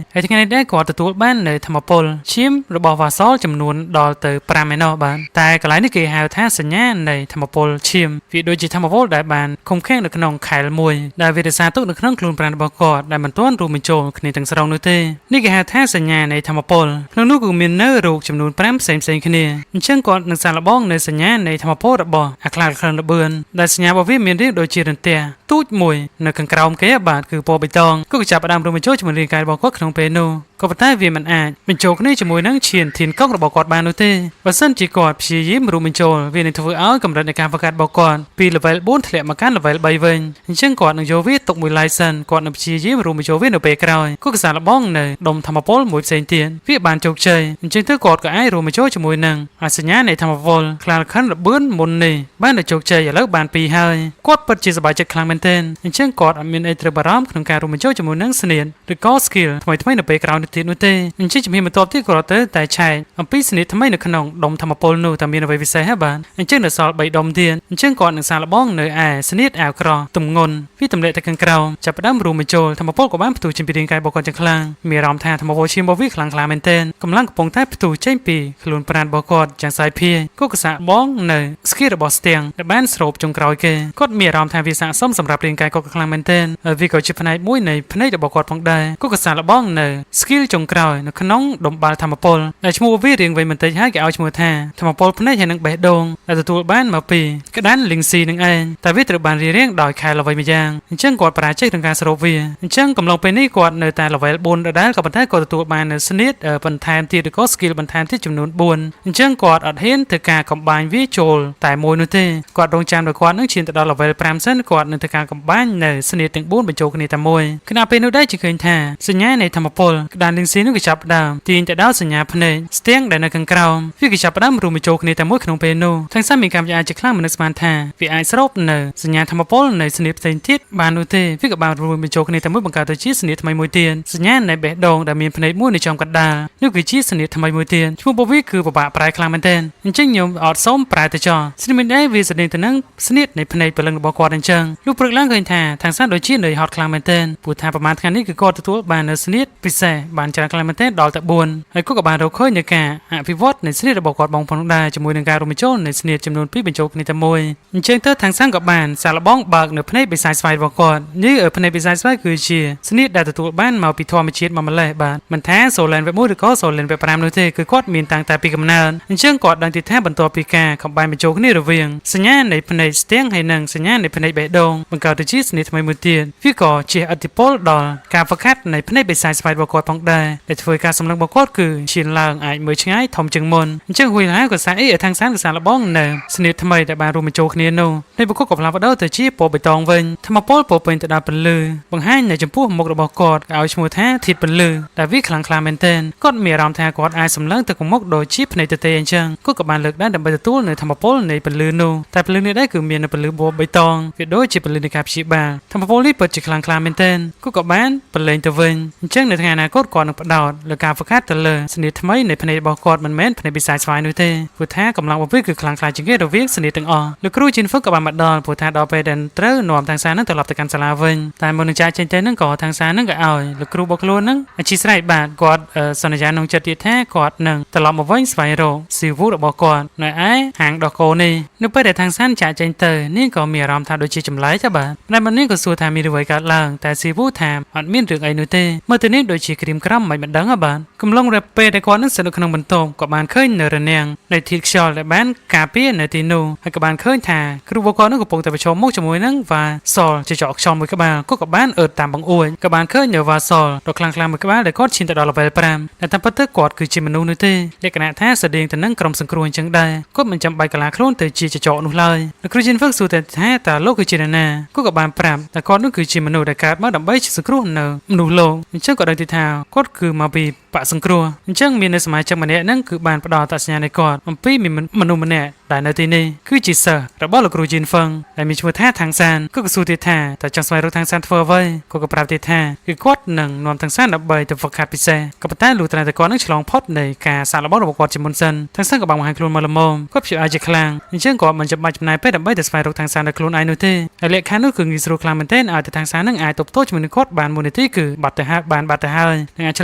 ហើយថ្ងៃនេះដែរគាត់ទទួលបាននៅធម្មពលឈាមរបស់វ៉ាសលចំនួនដល់ទៅ5ឯណោះបាទតែកន្លែងនេះគេហៅថាសញ្ញានៃធម្មពលឈាមវាដូចជាធម្មពលដែលបានឃុំឃាំងនៅក្នុងខែលមួយដែលវារក្សាទុកនៅក្នុងខ្លួនប្រាណរបស់គាត់ដែលមិនទាន់រួមបញ្ចូលគ្នាទាំងស្រុងនោះទេនេះគេហៅថាសញ្ញានៃធម្មពលក្នុងនោះគឺមាននៅរូបចំនួន5ផ្សេងៗគ្នាអញ្ចឹងគាត់នឹងសាកល្បងនៅសញ្ញានៃធម្មពលរបស់អាខ្លាក្លិនលបឿនដែលសញ្ញារបស់វាមានរាងដូចជារន្ទះទូចមួយនៅខាងក្រោមគេបាទគឺពណ៌បៃតងក៏ចាប់ផ្ដើមរួមបញ្ចូលជាមួយរាងកាយរបស់គាត់ក្នុងពេលនោះក៏ប៉ុន្តែវាមិនអាចបញ្ចូលគ្នាជាមួយនឹងឈានធានកង់របស់គាត់បាននោះទេបើសិនជាគាត់ព្យាយាមរួមបញ្ចូលវានឹងធ្វើឲ្យកម្រិតនៃការបង្កើតរបស់គាត់ពី level 4ធ្លាក់មកកាន់ level 3វិញអញ្ចឹងគាត់នឹងយកវាទុកមួយ license គាត់នឹងព្យាយាមរួមបញ្ចូលវានៅពេលក្រោយក៏កសាឡបងនៅដុំធម្មពលមួយផ្សេងទៀតវាបានជោគជ័យអញ្ចឹងទៅគាត់ក៏អាចរួមបញ្ចូលជាមួយនឹងអសញ្ញានៃធម្មពលខ្លាលខិនលបឿនមុននេះបានទៅជោគជ័យឥឡូវបាន2ហើយគាត់ពិតជាសប្បាយចិត្តខ្លាំងមែនទែនអញ្ចឹងគាត់អត់មានអីត្រូវបារម្ភក្នុងការរួមបញ្ចូលជាមួយនឹងស្នៀតឬក៏ skill ថ្មីៗនៅពេលក្រោយទៀតនោះទេអញ្ចឹងជំហានបន្ទាប់ទៀតគាត់ទៅតែឆែកអំពីស្នៀតថ្មីនៅក្នុងដុំធម្មពលនោះតែមានអ្វីពិសេសហ៎បាទអញ្ចឹងនៅសល់3ដុំទៀតអញ្ចឹងគាត់នឹងសាកល្បងនៅឯស្នៀតអាវក្រទំងន់វាទម្លាក់ទៅខាងក្រោមចាប់ផ្ដើមរួមបញ្ចូលធម្មពលក៏បានផ្ទុះចេញពីរាងកាយរបស់គាត់យ៉ាងខ្លាំងមានអារម្មណ៍ថាធម្មពលឈាមរបស់វាខ្លាំងក្លាមែនទែនកម្លាំងកំពុងតែផ្ទុះចេញពីខ្លួនប្រាណរបស់គាត់យ៉ាងសាយភាយក៏កសាកបងនៅ skill របស់ស្ទាំងដែលបានស្រូបចុងក្រោយគេគាត់មានអារម្មណ៍ថាវាស័ក្តិសមសម្រាប់រាងកាយគាត់ខ្លាំងមែនទែនវាក៏ជាផ្នែកមួយនៃភ្នែករបស់គាត់ផងដែរក៏កសាកល្បងនៅ skill ចុងក្រោយនៅក្នុងដុំបាល់ធម្មពលដែលឈ្មោះវារៀងវែងបន្តិចហើយគេឲ្យឈ្មោះថាធម្មពលភ្នែកហើយនឹងបេះដូងដែលទទួលបានមកពីក្តានលីងស៊ីនឹងឯងតែវាត្រូវបានរៀងដោយខែលអ្វីមួយយ៉ាងអញ្ចឹងគាត់បរាជ័យក្នុងការស្រូបវាអញ្ចឹងកំឡុងពេលនេះគាត់នៅតែ level 4ដដែលក៏ប៉ុន្តែគាត់ទទួលបាននៅស្នៀតបន្ថែមទៀតឬក៏ skill បន្ថែមទៀតចំនួន4អញ្ចឹងគាត់អត់ហ៊ានធ្វើការកំបាញ់វាចូលតែមួយនោះទេគាត់រងចាំដល់គាត់នឹងឈានទៅដល់ level 5សិនគាត់នឹងធ្វើការកំបាញ់នៅស្នៀតទាំង4បញ្ចូលគ្នាតែមួយខណៈពេលនោះដែរជាឃើញថាសញ្ញានៃធម្មពលក្តានលីងស៊ីនឹងក៏ចាប់ផ្ដើមទាញទៅដល់សញ្ញាភ្នែកស្ទាំងដែលនៅខាងក្រោមវាក៏ចាប់ផ្ដើមរួមបញ្ចូលគ្នាតែមួយក្នុងពេលនោះទាំងសាមមានកម្មវិធីជាខ្លាំងមិននឹកស្មានថាវាអាចស្រូបនៅសញ្ញាធម្មពលនៃស្នៀតផ្សេងទៀតបាននោះទេវាក៏បានរួមបញ្ចូលគ្នាតែមួយបង្កើតទៅជាស្នៀតថ្មីមួយទៀតសញ្ញានៃបេះដូងដែលមានភ្នែកមួយនៅចំកណ្ដាលនោះគឺជាសនៀតថ្មីមួយទៀតឈ្មោះរបស់វាគឺពិបាកប្រែខ្លាំងមែនទែនអញ្ចឹងខ្ញុំអត់សូមប្រែទៅចោលស្នៀតមិនដែរវាស្តេងទៅនឹងស្នៀតនៃភ្នែកព្រលឹងរបស់គាត់អញ្ចឹងលុះព្រឹកឡើងឃើញថាທາງសានដូចជានឿយហត់ខ្លាំងមែនទែនព្រោះថាប្រហែលថ្ងៃនេះគឺគាត់ទទួលបាននៅស្នៀតពិសេសបានច្រើនខ្លាំងមែនទែនដល់ទៅ4ហើយគាត់ក៏បានរកឃើញនៅការអភិវឌ្ឍនៃស្នៀតរបស់គាត់បងប្អូនដែរជាមួយនឹងការរួមបញ្ចូលនៃស្នៀតចំនួន2បញ្ចូលគ្នាតែមួយអញ្ចឹងទៅทางសានក៏បានសាកល្បងបើកនៅភ្នែកបិសាចស្វ័យរបស់គាត់នេះភ្នែកបិសាចស្វ័យគឺជាស្នៀតដែលទទួលបានមកពីធម្មជាតិមកម្លេះបាទមិនថាសូឡែនវេប1ឬក៏សូឡែនវេប5នោះទេគឺគាត់មានតាំងតែពីកំណើតអញ្ចឹងគាត់ដឹងទីថាបន្ទាប់ពីការកំបាញ់បញ្ចូលគ្នារវាងសញ្ញានៃភ្នែកស្ទាំងហើយនិងសញ្ញានៃភ្នែកបេះដូងបង្កើតទៅជាស្នៀតថ្មីមួយទៀតវាក៏ជាឥទ្ធិពលដល់ការហ្វឹកហាត់នៃភ្នែកបិសាចស្វ័យរបស់គាត់ផងដែរដែលធ្វើការសម្លឹងរបស់គាត់គឺឈានឡើងអាចមើលឆ្ងាយធំជាងមុនអញ្ចឹងហួយឡាក៏សាអីឲ្យทางសានក៏សាឡបងនៅស្នៀតថ្មីដែលបានរួមបញ្ចូលគ្នានោះនៃបុគ្គលក៏ផ្លាស់ប្ដូរទៅជាពណ៌បៃតងវិញថ្មពលពោពេញទៅដោយពន្លឺបង្ហាញនៅចំពោះមុខរបស់គាត់ឲ្យឈ្មោះថាធាតុពន្លឺដែលវាខ្លាំងក្លាមែនទែនគាត់មានអារម្មណ៍ថាគាត់អាចសម្លឹងទៅក្នុងមុខដូចជាភ្នែកទទេអញ្ចឹងគាត់ក៏បានលើកដៃដើម្បីទទួលនៅធម្មពលនៃពន្លឺនោះតែពន្លឺនេះដែរគឺមាននៅពន្លឺពណ៌បៃតងវាដូចជាពន្លឺនៃការព្យាបាលធម្មពលនេះពិតជាខ្លាំងក្លាមែនទែនគាត់ក៏បានប្រឡែងទៅវិញអញ្ចឹងនៅថ្ងៃអនាគត គាត់នឹងផ្ដោតលើការហ្វឹកហាត់ទៅលើសញ្ញាថ្មីនៃភ្នែករបស់គាត់មិនមែនភ្នែកពិសាស្វាយនោះទេព្រោះថាកម្លាំងបំពេញគឺខ្លាំងក្លាជាងគេរវាងសញ្ញាទាំងអស់លោកគ្រូជីនហ្វឹកក៏បានមកដល់ព្រោះថាដល់ពេលដែលត្រូវនាំទាំងសាននឹងត្រឡប់ទៅកាន់សាលាវិញតែមុននឹងចាកចេញទៅនឹងក៏ទាំងសាននឹងក៏ឲ្យលោកគ្រូរបស់ខ្លួននឹងអធិស្ឋានបាទគាត់សន្យាក្នុងចិត្តទៀតថាគាត់នឹងត្រឡប់មកវិញស្វែងរកស៊ីវូរបស់គាត់នៅឯហាងដោះគោនេះនៅពេលដែលទាំងសានចាកចេញទៅនាងក៏មានអារម្មណ៍ថាដូចជាចម្លែកចាបាទតែម្នាក់ក៏សួរថាមានអ្វីកើតឡើងតែស៊ីវូថាអត់មានរឿងអីនោះទេមើលទៅនេះដូចជាក្រៀមក្រំមិនដឹងបាទកំឡុងរ៉េពេលដែលគាត់នឹងស្ថិតនៅក្នុងបន្ទប់ក៏បានឃើញនៅរនាំងនៃធាតុខ្យល់ដែលបានការពារនៅទីនោះហើយក៏បានឃើញថាគ្រូរបស់គាត់នឹងកំពុងតែប្រឈមមុខជាមួយនឹងវ៉ាសលជាចកខ្យល់មួយក្បាលគាត់ក៏បានអឺតតាមបង្អួចក៏បានឃើញនៅវ៉ាសលដ៏ខ្លាំងក្លាមួយក្បាលដែលគាត់ឈានទៅដល់ level 5តែតាមពិតទៅគាត់គឺជាមនុស្សនោះទេលក្ខណៈថាស្តៀងទៅនឹងក្រុមសង្គ្រោះអញ្ចឹងដែរគាត់មិនចាំបាច់កលាខ្លួនទៅជាចកនោះឡើយលោកគ្រូជីនហ្វឹកសួរថាតើលោកគឺជានរណាគាត់ក៏បានប្រាប់តែគាត់នោះគឺជាមនុស្សដែលកើតមកដើម្បីសង្គ្រោះនៅមនុស្សលោកអញ្ចឹងក៏ដឹងថាគាត់គឺមកពីបកសង្គ្រោះអញ្ចឹងមាននៅសមាជិកម្នាក់ហ្នឹងគឺបានផ្ដល់អត្តសញ្ញាណឲ្យគាត់អំពីមនុស្សម្នាក់ដែលនៅទីនេះគឺជាសិស្សរបស់លោកគ្រូជីនហ្វឹងដែលមានឈ្មោះថាថាងសានគាត់ក៏សួរទៀតថាតើចង់ស្វែងរកថាងសានធ្វើអ្វីគាត់ក៏ប្រាប់ទៀតថាគឺគាត់នឹងនាំថាងសានដើម្បីទៅហ្វឹកហាត់ពិសេសក៏ប៉ុន្តែលុះត្រាតែគាត់នឹងឆ្លងផុតនៃការសាកល្បងរបស់គាត់ជាមុនសិនថាងសានក៏បានបង្ហាញខ្លួនមកល្មមគាត់ព្យាយាមជាខ្លាំងអញ្ចឹងគាត់មិនចាំបាច់ចំណាយពេលដើម្បីទៅស្វែងរកថាងសានដោយខ្លួនឯងនោះទេហើយលក្ខខណ្ឌនោះគឺងាយស្រួលខ្លាំងមែនទែនឲ្យថាងសាននឹងអាចទប់ទល់ជាមួយនឹងគាត់បានមួយនាទីគឺបាត់ទៅហើយនឹងអាចឆ្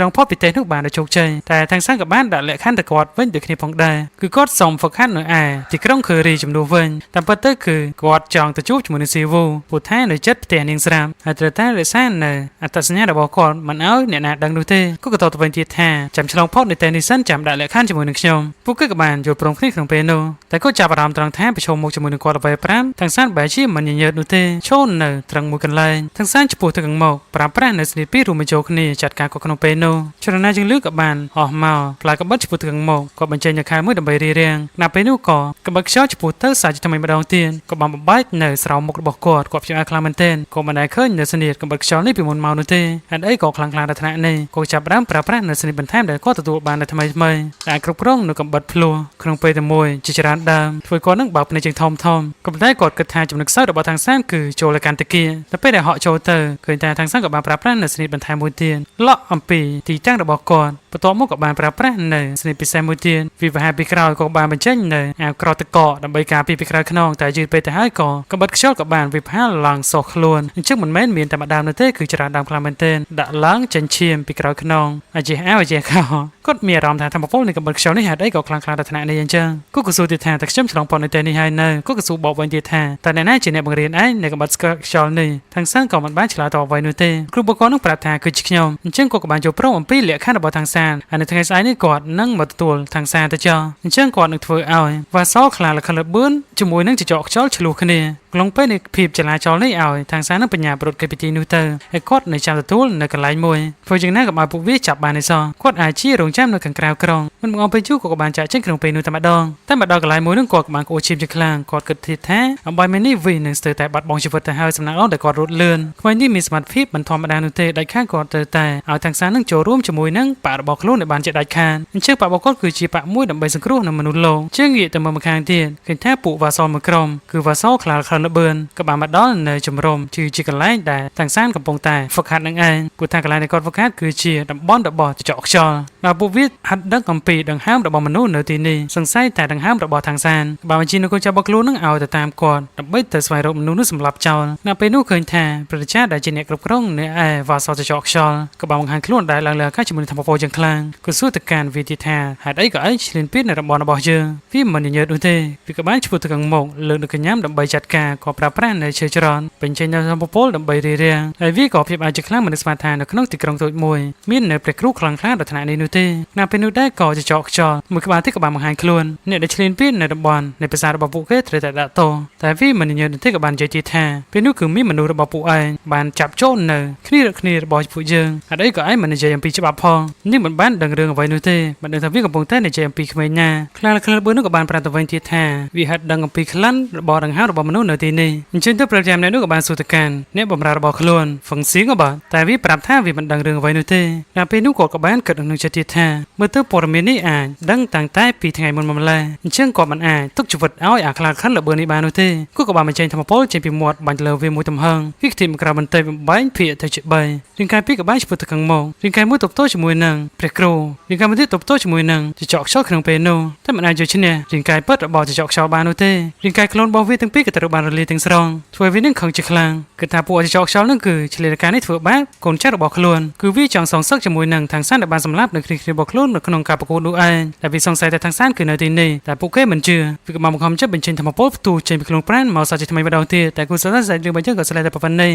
លងផុតពីប្រទេសនោះបានដោយជោគជ័យតែថាងសានក៏បានដាក់លក្ខខណ្ឌទៅគាត់វិញដូចគ្នាផងដែរគឺគាត់សូមហ្វឹកហាត់នៅឯទីក្រុងខឺរីជំនួសវិញតាមពិតទៅគឺគាត់ចង់ទៅជួបជាមួយនឹងស៊ីវូព្រោះថានៅចិត្តផ្ទះនាងស្រាប់ហើយត្រូវតែរក្សានៅអត្តសញ្ញាណរបស់គាត់មិនឲ្យអ្នកណាដឹងនោះទេគាត់ក៏តទៅវិញទៀតថាចាំឆ្លងផុតនៅតែនេះសិនចាំដាក់លក្ខខណ្ឌជាមួយនឹងខ្ញុំពួកគេក៏បានយល់ព្រមគ្នាក្នុងពេលនោះតែគាត់ចាប់អារម្មណ៍ត្រង់ថាប្រឈមមុខជាមួយនឹងគាត់អ្វី5ទាំងសានបែរជាមិនញញើតនោះទេឈរនៅត្រង់មួយកន្លែងទាំងសានចំពោះទៅខាងមុខប្រើប្រាស់នៅស្នេហ៍ពីររួមបញ្ចូលគ្នាចាត់ការគាត់ក្នុងពេលនោះចរណាជើងលឿក៏បានអស់មកផ្លែកបិទចំពោះទៅខាងមុខគាត់បញ្ចេញនៅខែមួយដើម្បីរៀបរៀងណាពេលនោះក៏កបិតខ្យល់ចំពោះទៅសាច់ថ្មីម្ដងទៀតក៏បានបំបែកនៅស្រោមមុខរបស់គាត់ព្យាយាមខ្លាំងមែនទែនក៏មិនដែលឃើញនៅស្នេហ៍កបិតខ្យល់នេះពីមុនមកនោះទេហេតុអីក៏ខ្លាំងខ្លាដល់ថ្នាក់នេះក៏ចាប់ផ្ដើមប្រើប្រាស់នៅស្នេហ៍បន្ថែមដែលគាត់ទទួលបាននៅថ្មីដែលគ្រប់គ្រងនៅកបិតភ្លោះក្នុងពេលតែមួយជាច្រើនដើមធ្វើគាត់នឹងបើកភ្នែកជើងធំក៏ប៉ុន្តែគាត់គិតថាចំណុចខ្សោយរបស់ខាងសានគឺចូលលើកាន់តាគៀតែពេលដែលហក់ចូលទៅឃើញថាខាងសានក៏បានប្រើប្រាស់នៅស្នេហ៍បន្ថែមមួយទៀតលក់អំពីទីតាំងរបស់គាត់បន្ទាប់មកក៏បានប្រើប្រាស់នៅស្នេហ៍ពិសេសមួយទៀតវិវហាពីក្រោយក៏បានបញ្ចេញនៅអាវក្រតកដើម្បីការពារពីក្រោយខ្នងតែយឺតពេកទៅហើយក៏កបិតខ្យល់ក៏បានវិភាលឡើងសោះខ្លួនអញ្ចឹងមិនមែនមានតែម្ដងនោះទេគឺច្រើនដើមខ្លាំងមែនទែនដាក់ឡើងចិញ្ចៀមពីក្រោយខ្នងអាចេះអាវអាចេះខោគាត់មានអារម្មណ៍ថាធម្មពលនៃកបិតខ្យល់នេះហេតុអីក៏ខ្លាំងខ្លាដល់ថ្នាក់នេះអញ្ចឹងគាត់ក៏សួរទៀតថាតើខ្ញុំឆ្លងផុតនៅទីនេះហើយនៅគាត់ក៏សួរបបវិញទៀតថាតើអ្នកណាជាអ្នកបង្រៀនឯងនៅកបិតខ្យល់នេះទាំងសានក៏មិនបានឆ្លើយតបអ្វីនោះទេគ្រូបកនឹងប្រាប់ថាគឺជាខ្ញុំអញ្ចឹងគាត់ក៏បានចូលព្រមអំពីលក្ខខណ្ឌរបស់ទាំងសានហើយនៅថ្ងៃស្អែកនេះគាត់នឹងមកទទួលទាំងសានទៅចោលអញ្ចឹងគាត់នឹងធ្វើឲ្យវ៉ាសលខ្លាលខលបឿនជាមួយនឹងចចកខ្យល់ឆ្លោះគ្នាក្នុងពេលនៃភាពចលាចលនេះឲ្យទាំងសាននឹងបញ្ញាប្រត់គេពីទីនោះទៅហើយគាត់នៅចាំទទួលនៅកន្លែងមួយធ្វើយ៉ាងណាក៏ឲ្យពួកវាចាប់បានឯសោះគាត់អាចជារងចាំនៅខាងក្រៅក្រុងមិនមកពេលជួក៏បានចាក់ចេញក្នុងពេលនោះតែម្ដងមកដល់កន្លែងមួយនឹងគាត់ក៏បានក្អួតឈាមជាខ្លាំងគាត់គិតថាអំបីមែននេះវិញនឹងស្ទើរតែបាត់បង់ជីវិតទៅហើយសំណាងល្អដែលគាត់រត់លឿនក្មេងនេះមានសមត្ថភាពមិនធម្មតានោះទេដាច់ខាតគាត់ទៅតែឲ្យទាំងសាននឹងចូលរួមជាមួយនឹងបករបស់ខ្លួនដែលបានជាដាច់ខាតអញ្ចឹងបករបស់គាត់គឺជាបកមួយដើម្បីសង្គ្រោះនៅមនុស្សលោកជាងងាកទៅមើលម្ខាងទៀតឃើញថាពួកវ៉ាសលមួយក្រុមគឺវ៉ាសលខ្លាលខលលបឿនក៏បានមកដល់នៅជំរំជាកន្លែងដែលទាំងសានកំពុងតែហ្វឹកហាត់នឹងឯងព្រោះថាកន្លែងដែលគាត់ហ្វឹកហាត់គឺជាតំបន់របស់ចចកខ្យល់ដែលពួកវាហាត់ដឹងអំពីដង្ហើមរបស់មនុស្សនៅទីនេះសង្ស័យតែដង្ហើមរបស់ទាំងសានបានបញ្ជានៅកូនចៅរបស់ខ្លួននឹងឲ្យទៅតាមគាត់ដើម្បីទៅស្វែងរកមនុស្សនោះសម្លាប់ចោលនៅពេលនោះឃើញថាប្រជាចាដែលជាអ្នកគ្រប់គ្រងនៅឯវ៉ាសលចចកខ្យល់ក៏បានបង្ហាញខ្លួនដែលឡើងលើអាកាសជាមួយនឹងធម្មពលយ៉ាងខ្លាំងក៏សួរទៅកាន់វាទីថាហេតុអីក៏ឯងឆ្លៀនពៀននៅរបស់យើងវាមិនញញើតនោះទេវាក៏បានឈ្មោះទៅខាងមុខលើកនៅកញ្ញាំដើម្បីចាត់ការក៏ប្រើប្រាស់នៅឈើច្រនបញ្ចេញនៅធម្មពលដើម្បីរៀបរៀងហើយវាក៏ភាពអាចខ្លាំងមិនស្មានថានៅក្នុងទីក្រុងតូចមួយមាននៅព្រះគ្រូខ្លាំងខ្លាដល់ថ្នាក់នេះនោះទេនៅពេលនោះដែរក៏ចចកខ្យល់មួយក្បាលទៀតក៏បានបង្ហាញខ្លួនអ្នកដែលឆ្លៀនពៀននៅតំបន់នៃភាសារបស់ពួកគេត្រូវតែដាក់ទោសតែវាមិនញញើតនោះទេក៏បាននិយាយទៀតថាពេលនោះគឺមានមនុស្សរបស់ពួកឯងបានចាប់ចូលនៅគ្នារបស់ពួកយើងហេតុអីក៏ឯងមិននិយាយអំពីច្បាប់ផងនេះមិនបានដឹងរឿងអ្វីនោះទេមិនដឹងថាវាកំពុងតែនិយាយអំពីក្មេងណាខ្លាលបឿននោះក៏បានប្រាប់ទៅវិញទៀតថាវាហាត់ដឹងអំពីក្លិនរបស់ដង្ហើមរបស់មនុស្សនៅ ទីនេះអញ្ចឹងទៅប្រចាំអ្នកនោះក៏បានសួរទៅកាន់អ្នកបម្រើរបស់ខ្លួនហ្វឹងសៀងក៏បាទតែវាប្រាប់ថាវាមិនដឹងរឿងអ្វីនោះទេដល់ពេលនោះគាត់ក៏បានគិតនឹងចិត្តទៀតថាមើលទៅព័ត៌មាននេះអាចដឹងតាំងតែពីថ្ងៃមុនមកម្ល៉េះអញ្ចឹងគាត់មិនអាចទុកជីវិតឲ្យអាខ្លាខិនល្បឿននេះបាននោះទេគាត់ក៏បានបញ្ចេញធម្មពលចេញពីមាត់បាញ់លើវាមួយទំហឹងវាខ្ទីមកក្រៅបន្តិចបំបែងភាកទៅជា3រាងកាយពីរក៏បានឆ្ពោះទៅខាងមុខរាងកាយមួយទប់ទល់ជាមួយនឹងព្រះគ្រូរាងកាយមួយទៀតទប់ទល់ជាមួយនឹងចចកខ្យល់ក្នុងពេលនោះតែមិនអាចយកឈ្នះរាងកាយពិតរបស់ចចកខ្យល់បាននោះទេរាងកាយខ្លួនរបស់វាទាំងពីរក៏ត្រូវបានរលាយទាំងស្រុងធ្វើវានឹងខឹងជាខ្លាំងគឺថាពួកចចកខ្យល់នឹងគឺឆ្លៀតការនេះធ្វើបាបកូនចៅរបស់ខ្លួនគឺវាចង់សងសឹកជាមួយនឹងທາງសានដែលបានសម្លាប់នៅគ្នារបស់ខ្លួននៅក្នុងការប្រកួតនោះឯងតែវាសង្ស័យថាທາງសានគឺនៅទីនេះតែពួកគេមិនជឿវាក៏បានបង្ខំចិត្តបញ្ចេញធម្មពលផ្ទុះចេញពីខ្លួនប្រាណមកសាជាថ្មីម្ដងទៀតតែគូសាស្ត្ររឿងបញ្ចឹងក៏ស្លែតែប៉ុណ្ណេះ